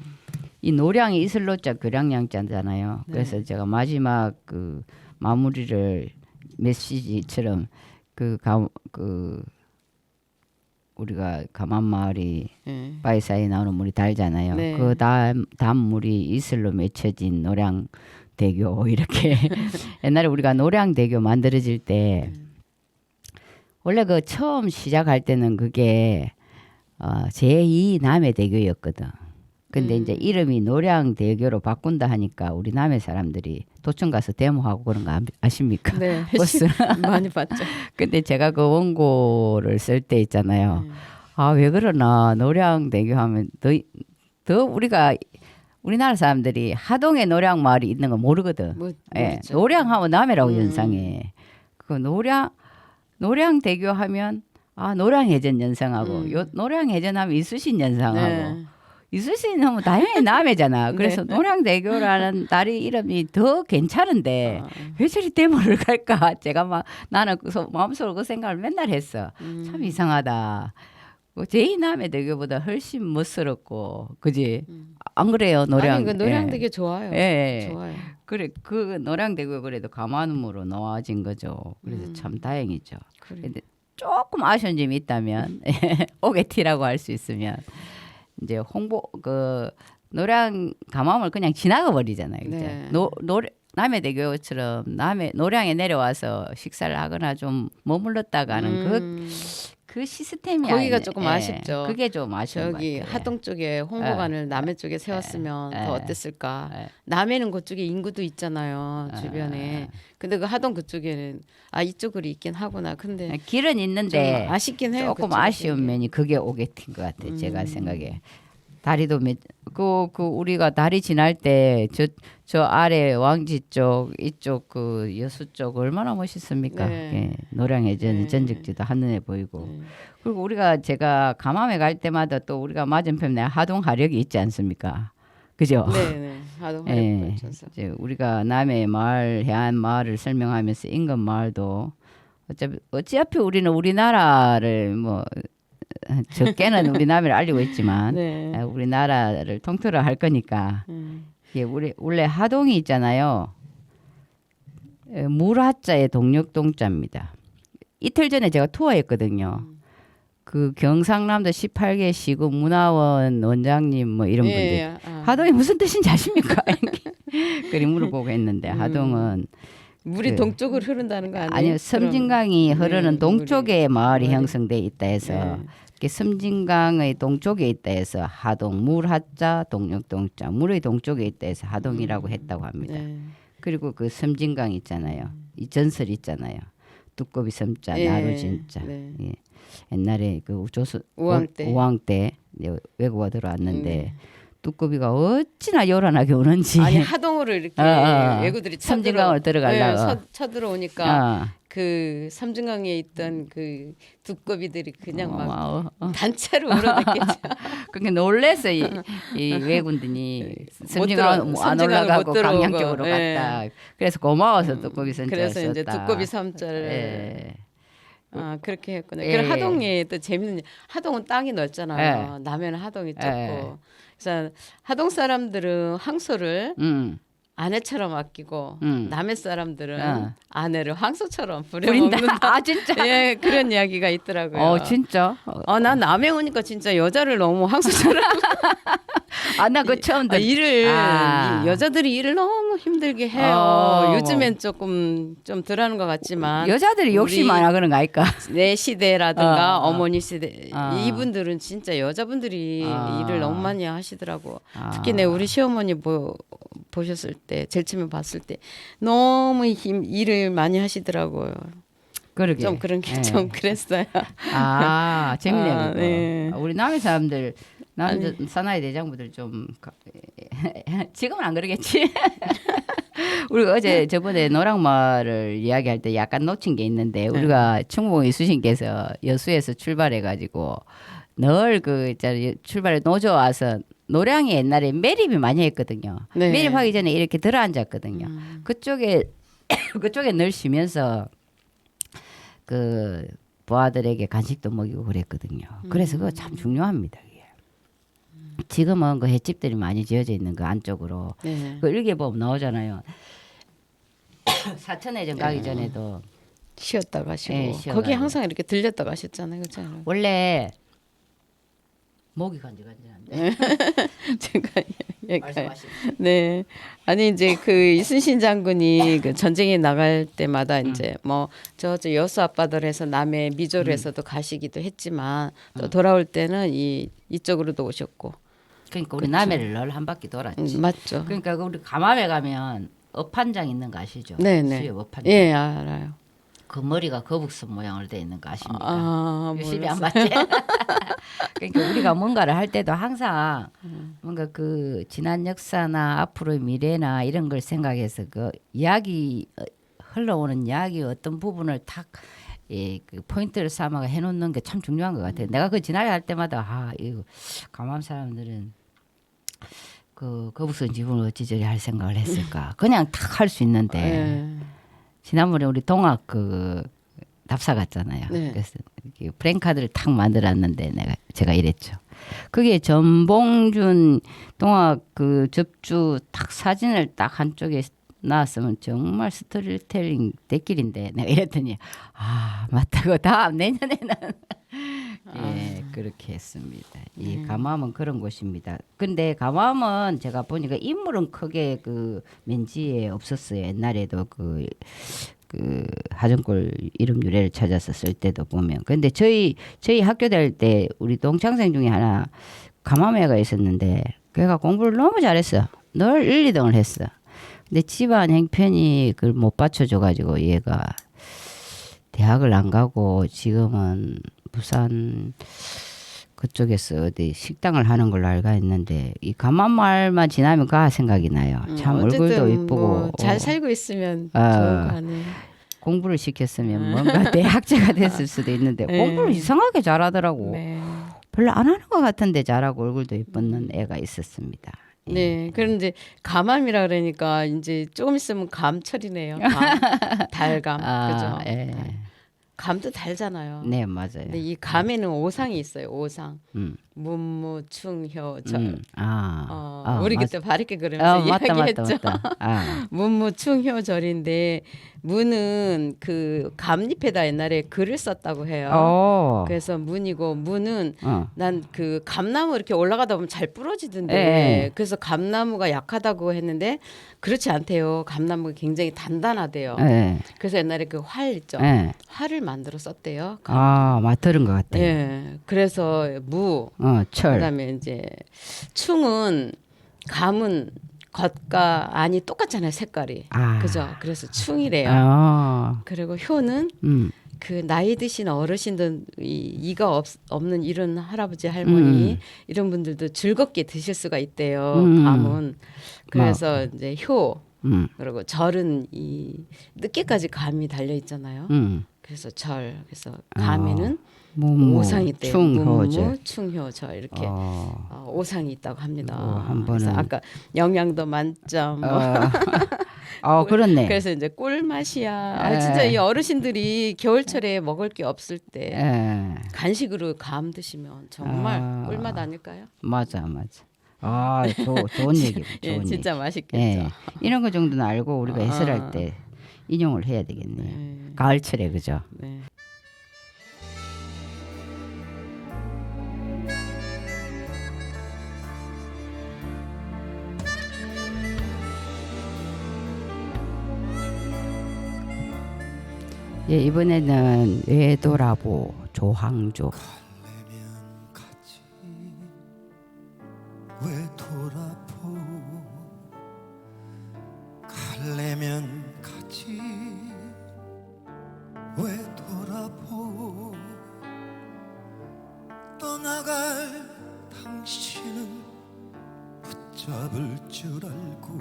A: 이 노량이 이슬로자 교량양자잖아요.
B: 네.
A: 그래서 제가 마지막 그 마무리를 메시지처럼 그 우리가 가만마을이
B: 예.
A: 바위 사이에 나오는 물이 달잖아요.
B: 네.
A: 그 다음 물이 이슬로 맺혀진 노량대교 이렇게 옛날에 우리가 노량대교 만들어질 때 원래 그 처음 시작할 때는 그게 제2 남해대교였거든. 근데 이제 이름이 노량대교로 바꾼다 하니까 우리 남해 사람들이 도청 가서 데모하고 그런 거 아십니까?
B: 네.
A: 버스.
B: 많이 봤죠.
A: 근데 제가 그 원고를 쓸 때 있잖아요. 아, 왜 그러나 노량대교 하면 더 우리나라 사람들이 하동에 노량마을이 있는 거 모르거든. 예,
B: 모르죠.
A: 노량하면 남해라고 연상해. 그 노량대교 하면 노량해전 연상하고 노량해전 하면 이수신 연상하고
B: 네.
A: 이수신 하면 당연히 남해잖아. 그래서 노량대교라는 다리 이름이 더 괜찮은데 왜 저리 데모를 갈까? 제가 나는 마음속으로 그 생각을 맨날 했어. 참 이상하다. 제2남해대교보다 훨씬 멋스럽고, 그지? 안 그래요,
B: 아니, 그 노량되게 좋아요.
A: 예.
B: 좋아요.
A: 그래, 그 노량대교 그래도 가만으로 놓아진 거죠. 그래서 참 다행이죠.
B: 그래.
A: 근데 조금 아쉬운 점이 있다면 오게티라고 할 수 있으면 이제 노량 가마을 그냥 지나가 버리잖아요. 그죠?
B: 네.
A: 남해대교처럼 노량에 내려와서 식사를 하거나 좀 머물렀다가는 그 시스템이
B: 거기가 조금 아쉽죠.
A: 그게 좀 아쉬운 것
B: 저기
A: 같아요.
B: 하동 쪽에 홍보관을 남해 쪽에 세웠으면 더 어땠을까. 남해는 그쪽에 인구도 있잖아요. 주변에. 근데 그 하동 그쪽에는 이쪽으로 있긴 하구나. 근데
A: 길은 있는데
B: 좀 아쉽긴 해요.
A: 조금
B: 그쪽에
A: 아쉬운
B: 되게.
A: 면이 그게 오게티인 것 같아요. 제가 생각에. 다리도 그 우리가 다리 지날 때 저 아래 왕지 쪽 이쪽 그 여수 쪽 얼마나 멋있습니까?
B: 네.
A: 예, 노량해전 전적지도 한눈에 보이고 그리고 제가 감암에 갈 때마다 또 우리가 맞은편에 하동 하력이 있지 않습니까? 그죠?
B: 네네. 하동
A: 예,
B: 하력발전소.
A: 이제 우리가 남해 마을 해안 마을을 설명하면서 인근 마을도 어차피 우리는 우리나라를 적게는 우리 남해를 알리고 있지만
B: 네.
A: 우리나라를 통틀어 할 거니까 이게 원래 하동이 있잖아요. 물하자의 동력동자입니다. 이틀 전에 제가 투어했거든요. 그 경상남도 18개 시군 문화원 원장님 이런 분들
B: 예,
A: 하동이 무슨 뜻인지 아십니까? 그리 물어보고 했는데 하동은
B: 물이 동쪽으로 흐른다는 거 아니에요?
A: 아니요, 섬진강이 흐르는 동쪽에 마을이
B: 물이.
A: 형성돼 있다 해서
B: 네.
A: 이렇게 섬진강의 동쪽에 있다 해서 하동, 물하자, 동력동자, 물의 동쪽에 있다 해서 하동이라고 했다고 합니다.
B: 네.
A: 그리고 그 섬진강 있잖아요. 이 전설 있잖아요. 두꺼비 섬자,
B: 예.
A: 나루진자.
B: 네.
A: 예. 옛날에 그
B: 우왕 때.
A: 이제 외국어 들어왔는데 두꺼비가 어찌나 요란하게 오는지.
B: 아니 하동으로 이렇게 외구들이
A: 섬진강으로 들어가려고.
B: 쳐들어오니까 그 섬진강에 있던 그 두꺼비들이 그냥 막 단체로 울어댔겠죠.
A: 그게 놀래서 이 외군들이 섬진강 안
B: 섬진강을
A: 올라가고
B: 못 들어오고.
A: 강양 쪽으로
B: 예.
A: 갔다. 그래서 고마워서 두꺼비 선자를
B: 그래서 이제
A: 썼다.
B: 두꺼비 섬자를
A: 예.
B: 그렇게 했구나.
A: 예.
B: 그리고 하동에 또 재밌는 하동은 땅이 넓잖아요. 남해는 하동이 좁고.
A: 예.
B: 그래서 하동 사람들은 황소를 아내처럼 아끼고 남해 사람들은 아내를 황소처럼 부려먹는다.
A: 부린다. 진짜.
B: 예, 그런 이야기가 있더라고요.
A: 진짜.
B: 난 남해 오니까 진짜 여자를 너무 황소처럼
A: 나 그거 처음 듣.
B: 이 여자들이 일을 너무 힘들게 해요. 요즘엔 조금 좀 덜하는 것 같지만
A: 여자들이 욕심 많아 그런 거 아닐까?
B: 내 시대라든가 어머니 시대 이분들은 진짜 여자분들이 일을 너무 많이 하시더라고. 특히 우리 시어머니 보셨을 때 제일 처음에 봤을 때 너무 일을 많이 하시더라고요.
A: 그러게.
B: 좀 그런 게 좀 그랬어요.
A: 재밌네요.
B: 네.
A: 우리 남의 사람들 사나이 대장부들 좀 지금은 안 그러겠지. 우리가 어제 저번에 노랑마을을 이야기할 때 약간 놓친 게 있는데 우리가 충북 이수신께서 여수에서 출발해가지고 늘 출발에 노조 와서 노량이 옛날에 매립이 많이 했거든요.
B: 네.
A: 매립하기 전에 이렇게 들어앉았거든요. 그쪽에 늘 쉬면서 그 부하들에게 간식도 먹이고 그랬거든요. 그래서 그거 참 중요합니다. 그게. 지금은 그 횟집들이 많이 지어져 있는 그 안쪽으로
B: 네.
A: 그 일개 보면 나오잖아요. 사천회전 가기 전에도
B: 쉬었다 가시고
A: 예, 쉬어가지고.
B: 거기 항상 이렇게 들렸다 가셨잖아요, 그렇잖아요.
A: 원래 목이 간질간질한데.
B: 제가 얘가
A: 말씀하십시오.
B: 네. 아니 이제 그 이순신 장군이 그 전쟁에 나갈 때마다 이제 뭐 저 여수 앞바다에서 남해 미조리에서도 가시기도 했지만 또 돌아올 때는 이쪽으로도 오셨고.
A: 그러니까 우리 남해를 늘 한 바퀴 돌았지.
B: 맞죠.
A: 그러니까 우리 감암에 가면 업한장 있는 거 아시죠?
B: 네네.
A: 수협 업한장.
B: 예, 알아요.
A: 그 머리가 거북선 모양으로 돼 있는 거 아십니까?
B: 아,
A: 유심히 안
B: 몰랐어요.
A: 봤지? 그러니까 우리가 뭔가를 할 때도 항상 뭔가 그 지난 역사나 앞으로의 미래나 이런 걸 생각해서 그 이야기 흘러오는 이야기 어떤 부분을 탁 그 포인트를 삼아가 해놓는 게 참 중요한 것 같아요. 내가 그 지나갈 때마다 이거 감암 사람들은 그 거북선 지붕을 어찌 저리 할 생각을 했을까? 그냥 탁 할 수 있는데
B: 예.
A: 지난번에 우리 동학 그 답사 갔잖아요.
B: 네.
A: 그래서 이렇게 프랭카드를 탁 만들었는데 제가 이랬죠. 그게 전봉준 동학 그 접주 딱 사진을 딱 한쪽에 나왔으면 정말 스토리텔링 대길인데 내가 이랬더니 아 맞다고 다음 내년에는 예 그렇게 했습니다. 이 감암은 그런 곳입니다. 근데 감암은 제가 보니까 인물은 크게 그 맨지에 없었어요. 옛날에도 그 하정골 이름 유래를 찾아서 쓸 때도 보면. 근데 저희 학교 다닐 때 우리 동창생 중에 하나 감암애가 있었는데 걔가 공부를 너무 잘했어. 늘 1, 2등을 했어. 근데 집안 형편이 그걸 못 받쳐줘 가지고 얘가 대학을 안 가고 지금은 부산 그쪽에서 어디 식당을 하는 걸로 알고 있는데 이 감암마을만 지나면 가 생각이 나요. 참 얼굴도 이쁘고
B: 뭐잘 살고 있으면
A: 아,
B: 좋을 거 아니에요.
A: 공부를 시켰으면 뭔가 대학자가 됐을 수도 있는데 공부를 이상하게 잘하더라고.
B: 네.
A: 별로 안 하는 것 같은데 잘하고 얼굴도 이쁜 애가 있었습니다. 예.
B: 네, 그런데 감암이라 그러니까 이제 조금 있으면 감철이네요. 감, 달감, 그죠?
A: 예.
B: 감도 달잖아요.
A: 네 맞아요.
B: 근데 이 감에는 오상이 있어요. 오상,
A: 음.
B: 문무충효절. 우리
A: 맞-
B: 그때 바르게 그러면서
A: 맞다
B: 이야기했죠.
A: 맞다. 아.
B: 문무충효절인데 문은 그 감잎에다 옛날에 글을 썼다고 해요.
A: 오.
B: 그래서 문이고 문은
A: 어.
B: 난 그 감나무 이렇게 올라가다 보면 잘 부러지던데
A: 예.
B: 그래서 감나무가 약하다고 했는데 그렇지 않대요. 감나무가 굉장히 단단하대요.
A: 예.
B: 그래서 옛날에 그 활 있죠.
A: 예.
B: 활을 만들어 썼대요.
A: 아, 맞들은 것 같아요.
B: 예. 그래서 무
A: 철.
B: 그다음에 이제 충은 감은 겉과 안이 똑같잖아요. 색깔이.
A: 아.
B: 그죠? 그래서 충이래요.
A: 아.
B: 그리고 효는 그 나이 드신 어르신들 이가 없는 이런 할아버지 할머니 이런 분들도 즐겁게 드실 수가 있대요. 감은 그래서 이제 효 그리고 절은 이 늦게까지 감이 달려 있잖아요. 그래서 절 그래서 감에는 오상이 있대요. 문무 충효절 이렇게 오상이 있다고 합니다.
A: 한
B: 그래서
A: 번은
B: 아까 영양도 만점.
A: 그렇네.
B: 그래서 이제 꿀맛이야. 진짜 이 어르신들이 겨울철에 먹을 게 없을 때 간식으로 감 드시면 정말 꿀맛 아닐까요?
A: 맞아. 좋은 얘기.
B: 예, 진짜 맛있겠죠.
A: 예. 이런 거 정도는 알고 우리가 해설할 때 인용을 해야 되겠네요. 가을철에 그죠?
B: 네.
A: 예, 이번에는 외도라보 조항조.
D: 갈래면 가지 왜 돌아보 갈래면 가지 왜 돌아보 떠나갈 당신은 붙잡을 줄 알고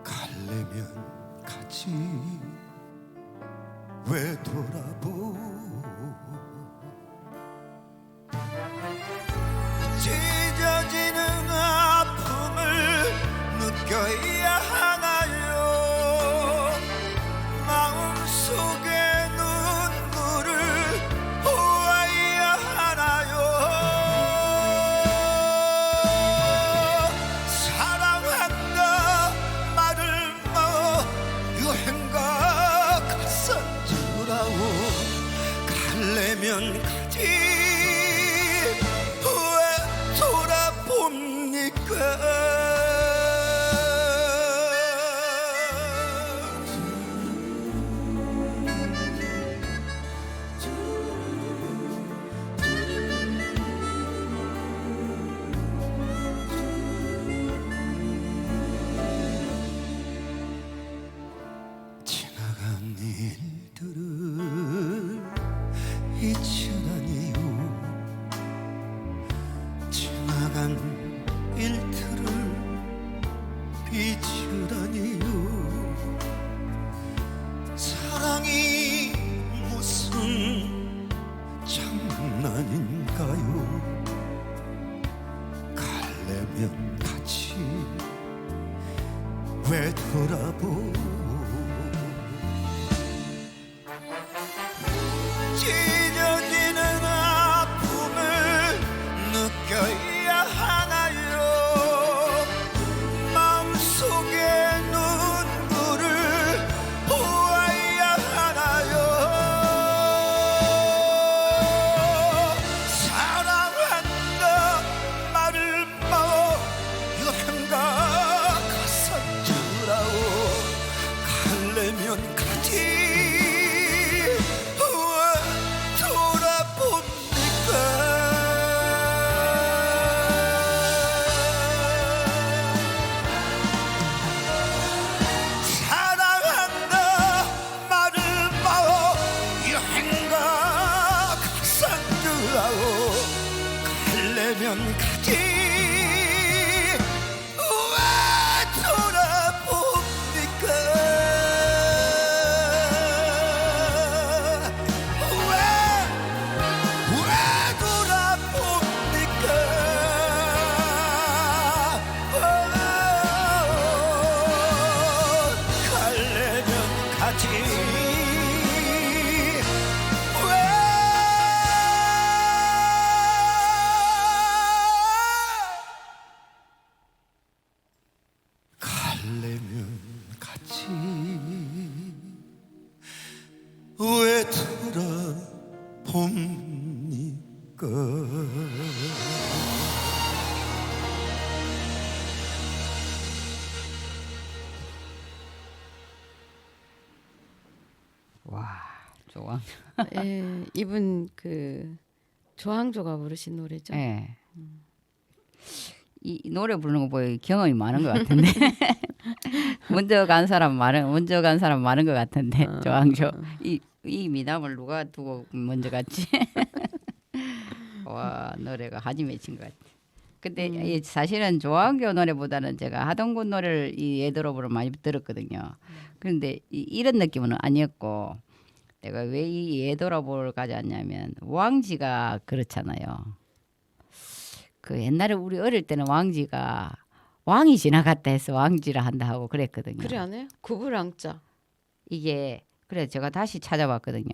D: 갈래면 가지 왜 돌아보 찢어지는 아픔을 느껴야 하나요 마음속에 눈물을 보아야 하나요 사랑한다 말을 여행가 갈래면 가지 지나간 일들을 잊으라니요. 지나간 일들을 잊으라니요. 사랑이 무슨 장난인가요? 갈래면 같이 왜 돌아보 찢어지는 아픔을 느껴야 하나요? 마음속의 눈물을 보아야 하나요? 사랑한다 말을 마어 여행가 가서 주라오. 갈래면 가지 갈래면 가지 왜 돌아봅니까? 왜 돌아봅니까? 갈래면 가지 갈래면 같이 왜 돌아봅니까?
A: 와, 좋아.
B: 예, 이분 그 조항조가 부르신 노래죠.
A: 예. 이 노래 부르는 거 보여 경험이 많은 것 같은데. 먼저 간 사람 많은 것 같은데. 조항조. 이 미남을 누가 두고 먼저 갔지? 와, 노래가 한이 맺힌 것 같아. 근데 이 사실은 조항조 노래보다는 제가 하동군 노래를 이 예드롭으로 많이 들었거든요. 그런데 이런 느낌은 아니었고, 내가 왜 이 예드롭을 가져왔냐면 왕지가 그렇잖아요. 그 옛날에 우리 어릴 때는 왕지가 왕이 지나갔다 해서 왕지라 한다 하고 그랬거든요.
B: 그래 안 해요? 구불왕자.
A: 이게 그래 제가 다시 찾아봤거든요.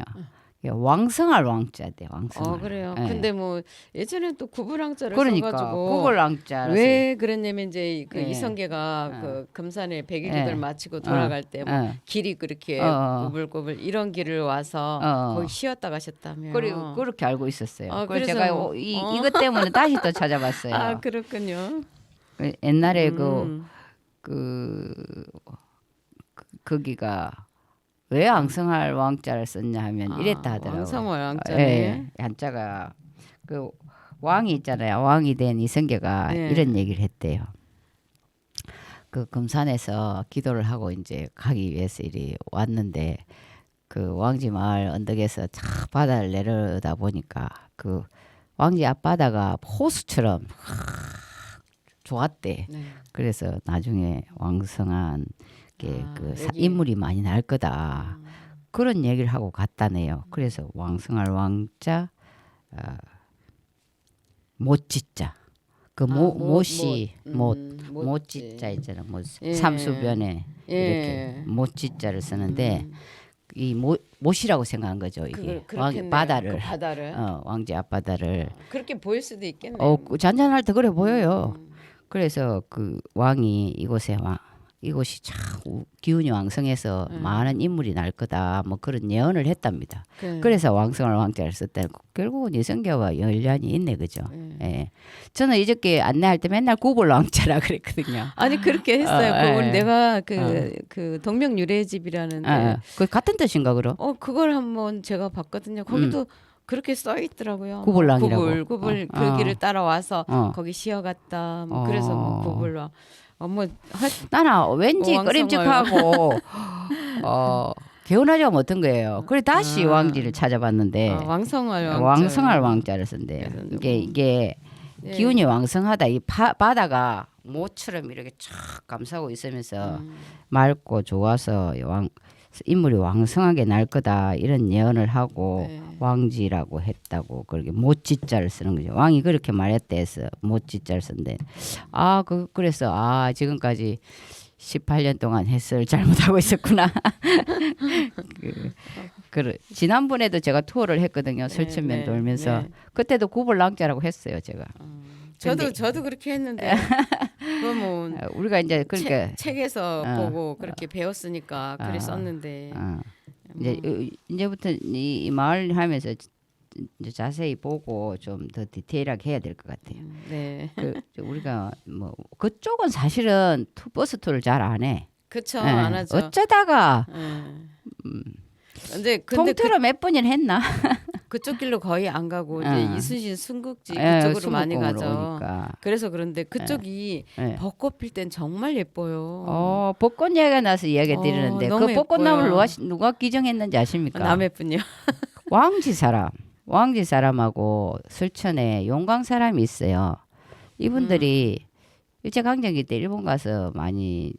A: 이게 왕성할 왕자대 왕성할.
B: 그래요.
A: 예.
B: 근데 뭐 예전에 또 구불왕자를
A: 그러니까
B: 써가지고
A: 구글 왕자.
B: 왜 그랬냐면 이제 그
A: 예.
B: 이성계가 그 금산에 백일기들
A: 예.
B: 마치고 돌아갈 때 뭐 길이 그렇게 꼬불꼬불 이런 길을 와서 거기 쉬었다 가셨다며.
A: 그리고 그렇게 알고 있었어요. 그래서
B: 그래서
A: 제가 이것 때문에 다시 또 찾아봤어요.
B: 아 그렇군요.
A: 옛날에 거기가 왜 왕성할 왕자를 썼냐 하면 이랬다 하더라고요.
B: 왕성할 왕자네.
A: 예, 한자가 그 왕이 있잖아요. 왕이 된 이성계가
B: 네.
A: 이런 얘기를 했대요. 그 금산에서 기도를 하고 이제 가기 위해서 이리 왔는데 그 왕지 마을 언덕에서 쫙 바다를 내려다 보니까 그 왕지 앞바다가 호수처럼 좋았대.
B: 네.
A: 그래서 나중에 왕성한 게
B: 여기.
A: 인물이 많이 날 거다. 그런 얘기를 하고 갔다네요. 그래서 왕성할 왕자, 못짓자. 그 못이 못짓자 있잖아.
B: 예.
A: 삼수변에
B: 예.
A: 이렇게 못짓자를 쓰는데 이 못이라고 생각한 거죠. 이게
B: 그렇겠네요.
A: 바다를
B: 그 바다를
A: 왕지 앞바다를
B: 그렇게 보일 수도 있겠네요.
A: 잔잔할 때 그래 보여요. 그래서 그 왕이 이곳이 참 기운이 왕성해서 많은 인물이 날 거다. 뭐 그런 예언을 했답니다. 그래서 왕성할 왕자를 썼다. 결국은 이성계와 연관이 있네, 그죠? 예. 저는 이저께 안내할 때 맨날 구볼 왕자라 그랬거든요.
B: 아니 그렇게 했어요.
A: 예.
B: 내가 그 동명유래집이라는데
A: 그 같은 뜻인가 그럼?
B: 그걸 한번 제가 봤거든요. 거기도 그렇게 써 있더라고요.
A: 구볼왕이라고.
B: 구볼 그 길을 따라와서
A: 어.
B: 거기 쉬어갔다. 뭐 그래서 뭐 구볼왕.
A: 나는 왠지
B: 왕성을.
A: 꺼림직하고 개운하지 못한 거예요. 그래 다시 왕지를 찾아봤는데
B: 왕성할
A: 왕성할 왕자를 쓴대요. 이게 기운이 왕성하다. 이 바다가 모처럼 이렇게 촥 감싸고 있으면서 맑고 좋아서 인물이 왕성하게 날 거다 이런 예언을 하고 왕지라고 했다고 그렇게 못지자를 쓰는 거죠. 왕이 그렇게 말했대 해서 못지자를 쓴대. 그래서 지금까지 18년 동안 해설 잘못하고 있었구나. 지난번에도 제가 투어를 했거든요. 설천면 돌면서 그때도 구볼랑자라고 했어요, 제가.
B: 저도 그렇게 했는데 뭐
A: 우리가 이제 그러니까
B: 책에서 보고 그렇게 배웠으니까 글을 썼는데
A: 이제부터 이 마을 하면서 이제 자세히 보고 좀 더 디테일하게 해야 될 것 같아요.
B: 네.
A: 우리가 뭐 그쪽은 사실은 버스 투어를 잘 안 해.
B: 그렇죠, 안 하죠.
A: 어쩌다가
B: 근데
A: 통틀어 몇 번이나 했나?
B: 그쪽 길로 거의 안 가고 이제 이순신 순국지
A: 예,
B: 그쪽으로 많이 가죠.
A: 오니까.
B: 그래서 그런데 그쪽이 벚꽃 필 땐 정말 예뻐요.
A: 벚꽃 이야기가 나서 이야기 드리는데
B: 너무
A: 그 벚꽃나무를
B: 예뻐요.
A: 누가 기증했는지 아십니까?
B: 남의 분이요.
A: 왕지 사람하고 설천에 용강 사람이 있어요. 이분들이 일제강점기 때 일본 가서 많이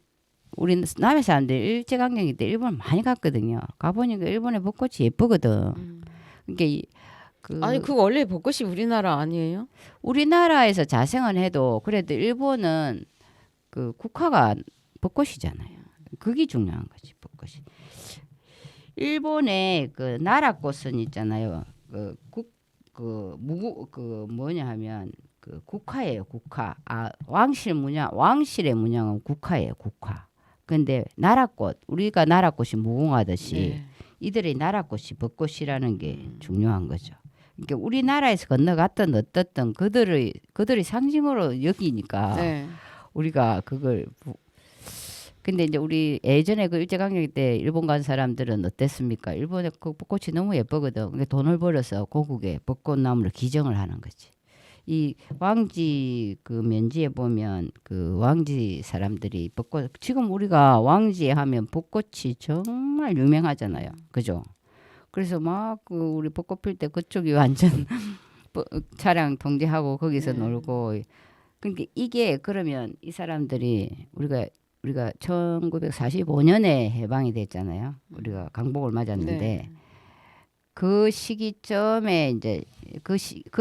A: 우리 남의 사람들 일제강점기 때 일본 많이 갔거든요. 가보니까 일본의 벚꽃이 예쁘거든. 그러니까
B: 아니 그 원래 벚꽃이 우리나라 아니에요?
A: 우리나라에서 자생은 해도 그래도 일본은 그 국화가 벚꽃이잖아요. 그게 중요한 거지 벚꽃이. 일본의 그 나라꽃은 있잖아요. 뭐냐 하면 그 국화예요. 국화. 왕실의 문양은 국화예요. 국화. 근데 나라꽃 우리가 나라꽃이 무궁하듯이 이들의 나라꽃이 벚꽃이라는 게 중요한 거죠. 그러니까 우리나라에서 건너갔던 어떻든 그들의 상징으로 여기니까 우리가 그걸 근데 이제 우리 예전에 그 일제강점기 때 일본 간 사람들은 어땠습니까? 일본의 그 벚꽃이 너무 예쁘거든. 그러니까 돈을 벌어서 고국에 벚꽃나무를 기증을 하는 거지. 이 왕지 그 면지에 보면 그 왕지 사람들이 벚꽃 지금 우리가 왕지에 하면 벚꽃이 정말 유명하잖아요. 그죠? 그래서 막 그 우리 벚꽃 필 때 그쪽이 완전 차량 통제하고 거기서 놀고. 그러니까 이게 그러면 이 사람들이 우리가 1945년에 해방이 됐잖아요. 우리가 강복을 맞았는데 그 시기점에 이제 그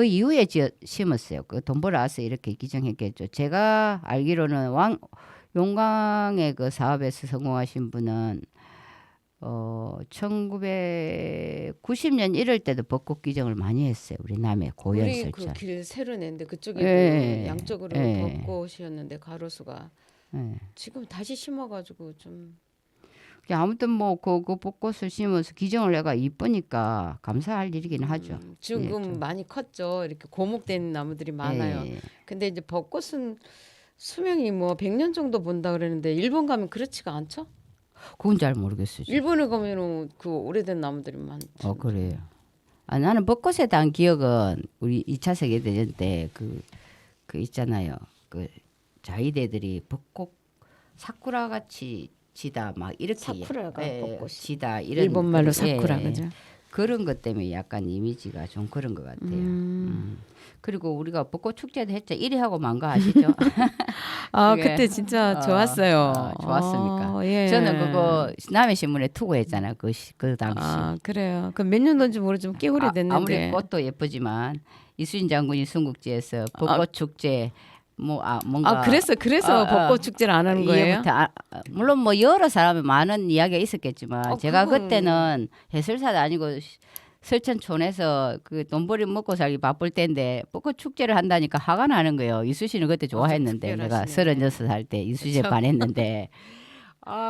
A: 이후에 심었어요. 그 돈 벌어와서 이렇게 기증했겠죠. 제가 알기로는 용강의 그 사업에서 성공하신 분은 1990년 이럴 때도 벚꽃 기증을 많이 했어요. 우리 남해 고연
B: 우리
A: 설천.
B: 그 길 새로 냈는데 그쪽에 양쪽으로 벚꽃이었는데 가로수가 지금 다시 심어가지고 좀
A: 아무튼 뭐 그 벚꽃을 심어서 기증을 내가 이쁘니까 감사할 일이긴 하죠.
B: 지금 많이 컸죠. 이렇게 고목된 나무들이 많아요.
A: 예.
B: 근데 이제 벚꽃은 수명이 뭐 100년 정도 본다 그러는데 일본 가면 그렇지가 않죠?
A: 그건 잘 모르겠어요.
B: 일본에 가면은 그 오래된 나무들이 많죠.
A: 그래요. 나는 벚꽃에 대한 기억은 우리 2차 세계대전 때 그 있잖아요. 그 자위대들이 벚꽃 사쿠라 같이 지다 막 이렇게
B: 사쿠라가 벚꽃이
A: 지다 이런
B: 일본 말로 사쿠라 그죠?
A: 그런 것 때문에 약간 이미지가 좀 그런 것 같아요. 그리고 우리가 벚꽃 축제도 했죠. 1위 하고 만 거 아시죠?
B: 그때 진짜 좋았어요.
A: 좋았습니까?
B: 예.
A: 저는 그거 남해신문에 투고했잖아요. 그 당시.
B: 그래요. 그 몇 년 전인지 모르지만 꽤 오래됐는데.
A: 아무리 꽃도 예쁘지만 이순신 장군이 순국지에서 벚꽃 축제 뭔가
B: 그래서 벚꽃 축제를 안 하는 거예요?
A: 물론 뭐 여러 사람이 많은 이야기가 있었겠지만 제가 그때는 해설사도 아니고 설천촌에서 그 돈벌이 먹고 살기 바쁠 때인데 벚꽃 축제를 한다니까 화가 나는 거예요. 이수신을 그때 좋아했는데 내가 36살 때 이수신에 반했는데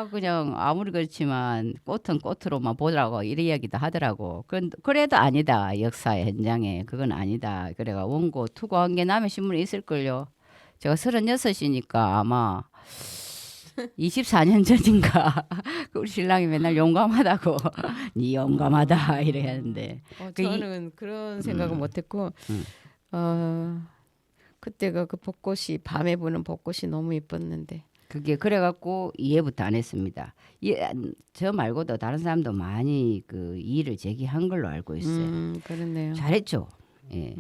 A: 그냥 아무리 그렇지만 꽃은 꽃으로만 보라고 이런 이야기도 하더라고. 그래도 아니다. 역사의 현장에 그건 아니다. 그래가 원고 투고한 게 남의 신문에 있을걸요. 제가 36이니까 아마 24년 전인가 우리 신랑이 맨날 용감하다고 니 용감하다 이래 하는데
B: 저는 그런 생각은 못했고 그때가 그 벚꽃이 밤에 보는 벚꽃이 너무 예뻤는데
A: 그게 그래갖고 이해부터 안 했습니다. 저 말고도 다른 사람도 많이 그 이의를 제기한 걸로 알고 있어요.
B: 그렇네요.
A: 잘했죠. 예.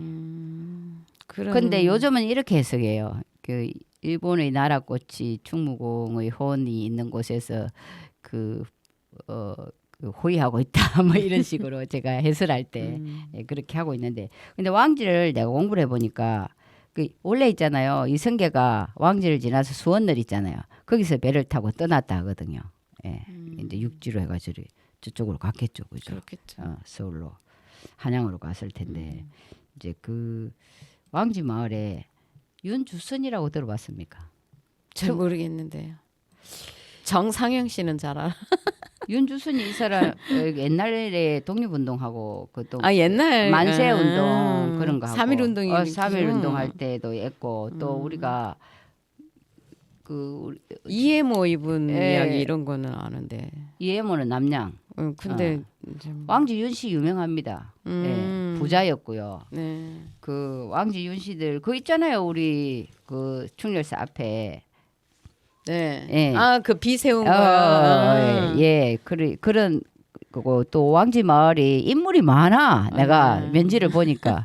B: 그런
A: 근데 요즘은 이렇게 해석해요. 그 일본의 나라꽃이 충무공의 호원이 있는 곳에서 그 호위하고 있다 뭐 이런 식으로 제가 해설할 때 예, 그렇게 하고 있는데 근데 왕지를 내가 공부를 해보니까 그 원래 있잖아요. 이성계가 왕지를 지나서 수원늘 있잖아요. 거기서 배를 타고 떠났다 하거든요. 예. 이제 육지로 해가지고 저쪽으로 갔겠죠, 그죠?
B: 그렇겠죠.
A: 서울로 한양으로 갔을 텐데 이제 그 왕지 마을에 윤주선이라고 들어봤습니까?
B: 잘 모르겠는데요. 정상영 씨는 잘 알아.
A: 윤주선이 이 사람 옛날에 독립운동하고 그또
B: 옛날
A: 만세 운동 그런 거 하고
B: 3.1 운동이
A: 3.1 운동할 때도 했고 또 우리가
B: 이해모 이분
A: 예.
B: 이야기 이런 거는 아는데.
A: 이해모는 남양
B: 근데 이제
A: 왕지 윤씨 유명합니다. 예, 부자였고요.
B: 네.
A: 그 왕지 윤씨들 그 있잖아요. 우리 그 충렬사 앞에
B: 네.
A: 예.
B: 그 비 세운 거.
A: 예, 그런 거고 또 왕지 마을이 인물이 많아. 내가 면지를 보니까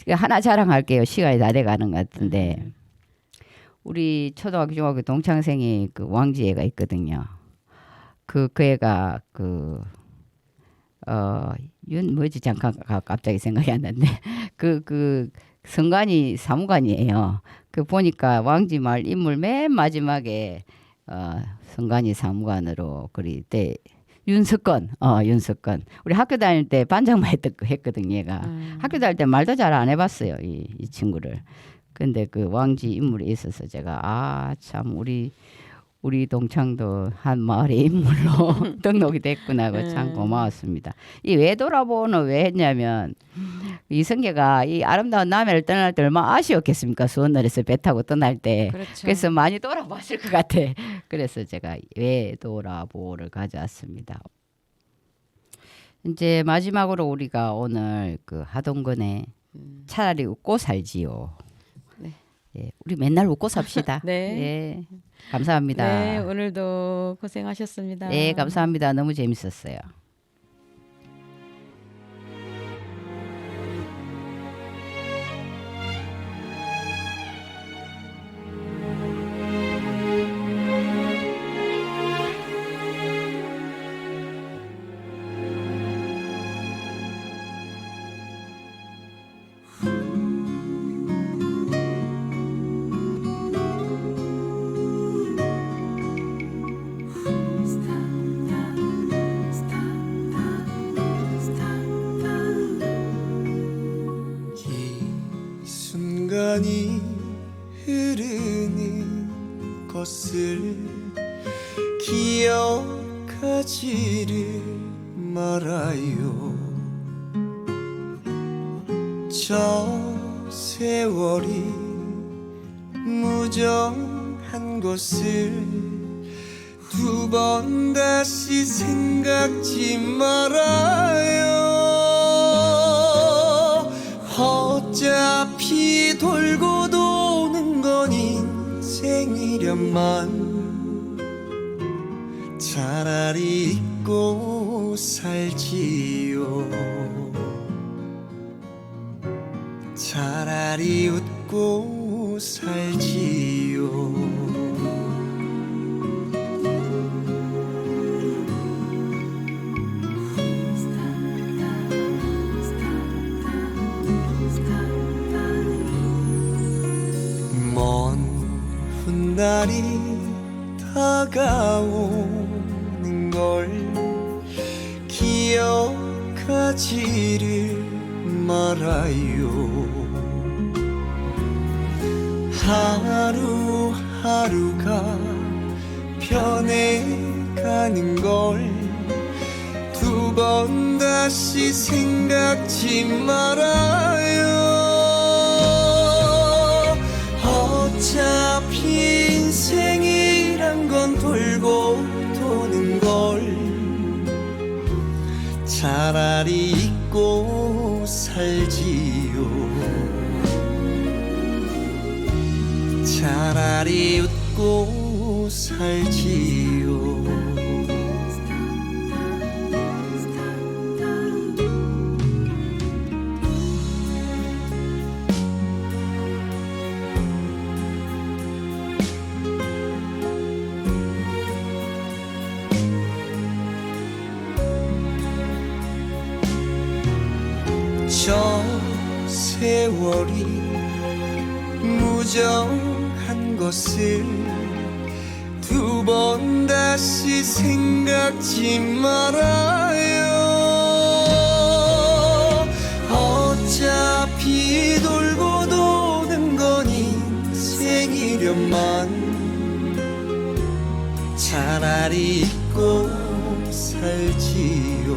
A: 하나 자랑할게요. 시간이 다 돼가는 것 같은데 우리 초등학교 중학교 동창생이 그 왕지 애가 있거든요. 그 애가 윤 뭐지 잠깐 갑자기 생각이 안 나는데 그 성관이 사무관이에요. 그 보니까 왕지 마을 인물 맨 마지막에 성관이 사무관으로 그리 때 윤석건 우리 학교 다닐 때 반장만 했거든 얘가. 학교 다닐 때 말도 잘 안 해봤어요 이 친구를. 근데 그 왕지 인물이 있어서 제가 참 우리 동창도 한 마을의 인물로 등록이 됐구나 하고 참 고마웠습니다. 이 왜 돌아보는 왜 했냐면 이성계가 이 아름다운 남해를 떠날 때 얼마나 아쉬웠겠습니까? 수원늘에서 배 타고 떠날 때.
B: 그렇죠.
A: 그래서 많이 돌아봤을 것 같아. 그래서 제가 왜 돌아보를 가져왔습니다. 이제 마지막으로 우리가 오늘 그 하동근의 차라리 웃고 살지요.
B: 네.
A: 예, 우리 맨날 웃고 삽시다.
B: 네.
A: 예, 감사합니다.
B: 네, 오늘도 고생하셨습니다.
A: 네, 감사합니다. 너무 재밌었어요.
D: 이 순간이 흐르는 것을 기억하지를 말아요. 저 세월이 무정한 것을 두 번 다시 생각지 말아요. 어차피 돌고 도는 건 인생이련만 차라리 잊고 살지요. 차라리 웃고 살지요. 먼 훗날이 다가오는 걸 기억하지를 말아요. 하루하루가 변해 가는 걸 두 번 다시 생각지 말아요. 어차피 인생이란 건 돌고 도는 걸 차라리 잊고 살지요. 차라리 웃고 살지요. 저 세월이 무정한 것을 두 번 다시 생각지 말아요. 어차피 돌고 도는 건 인생이련만 차라리 잊고 살지요.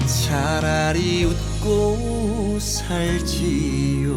D: 차라리 웃고 살지요.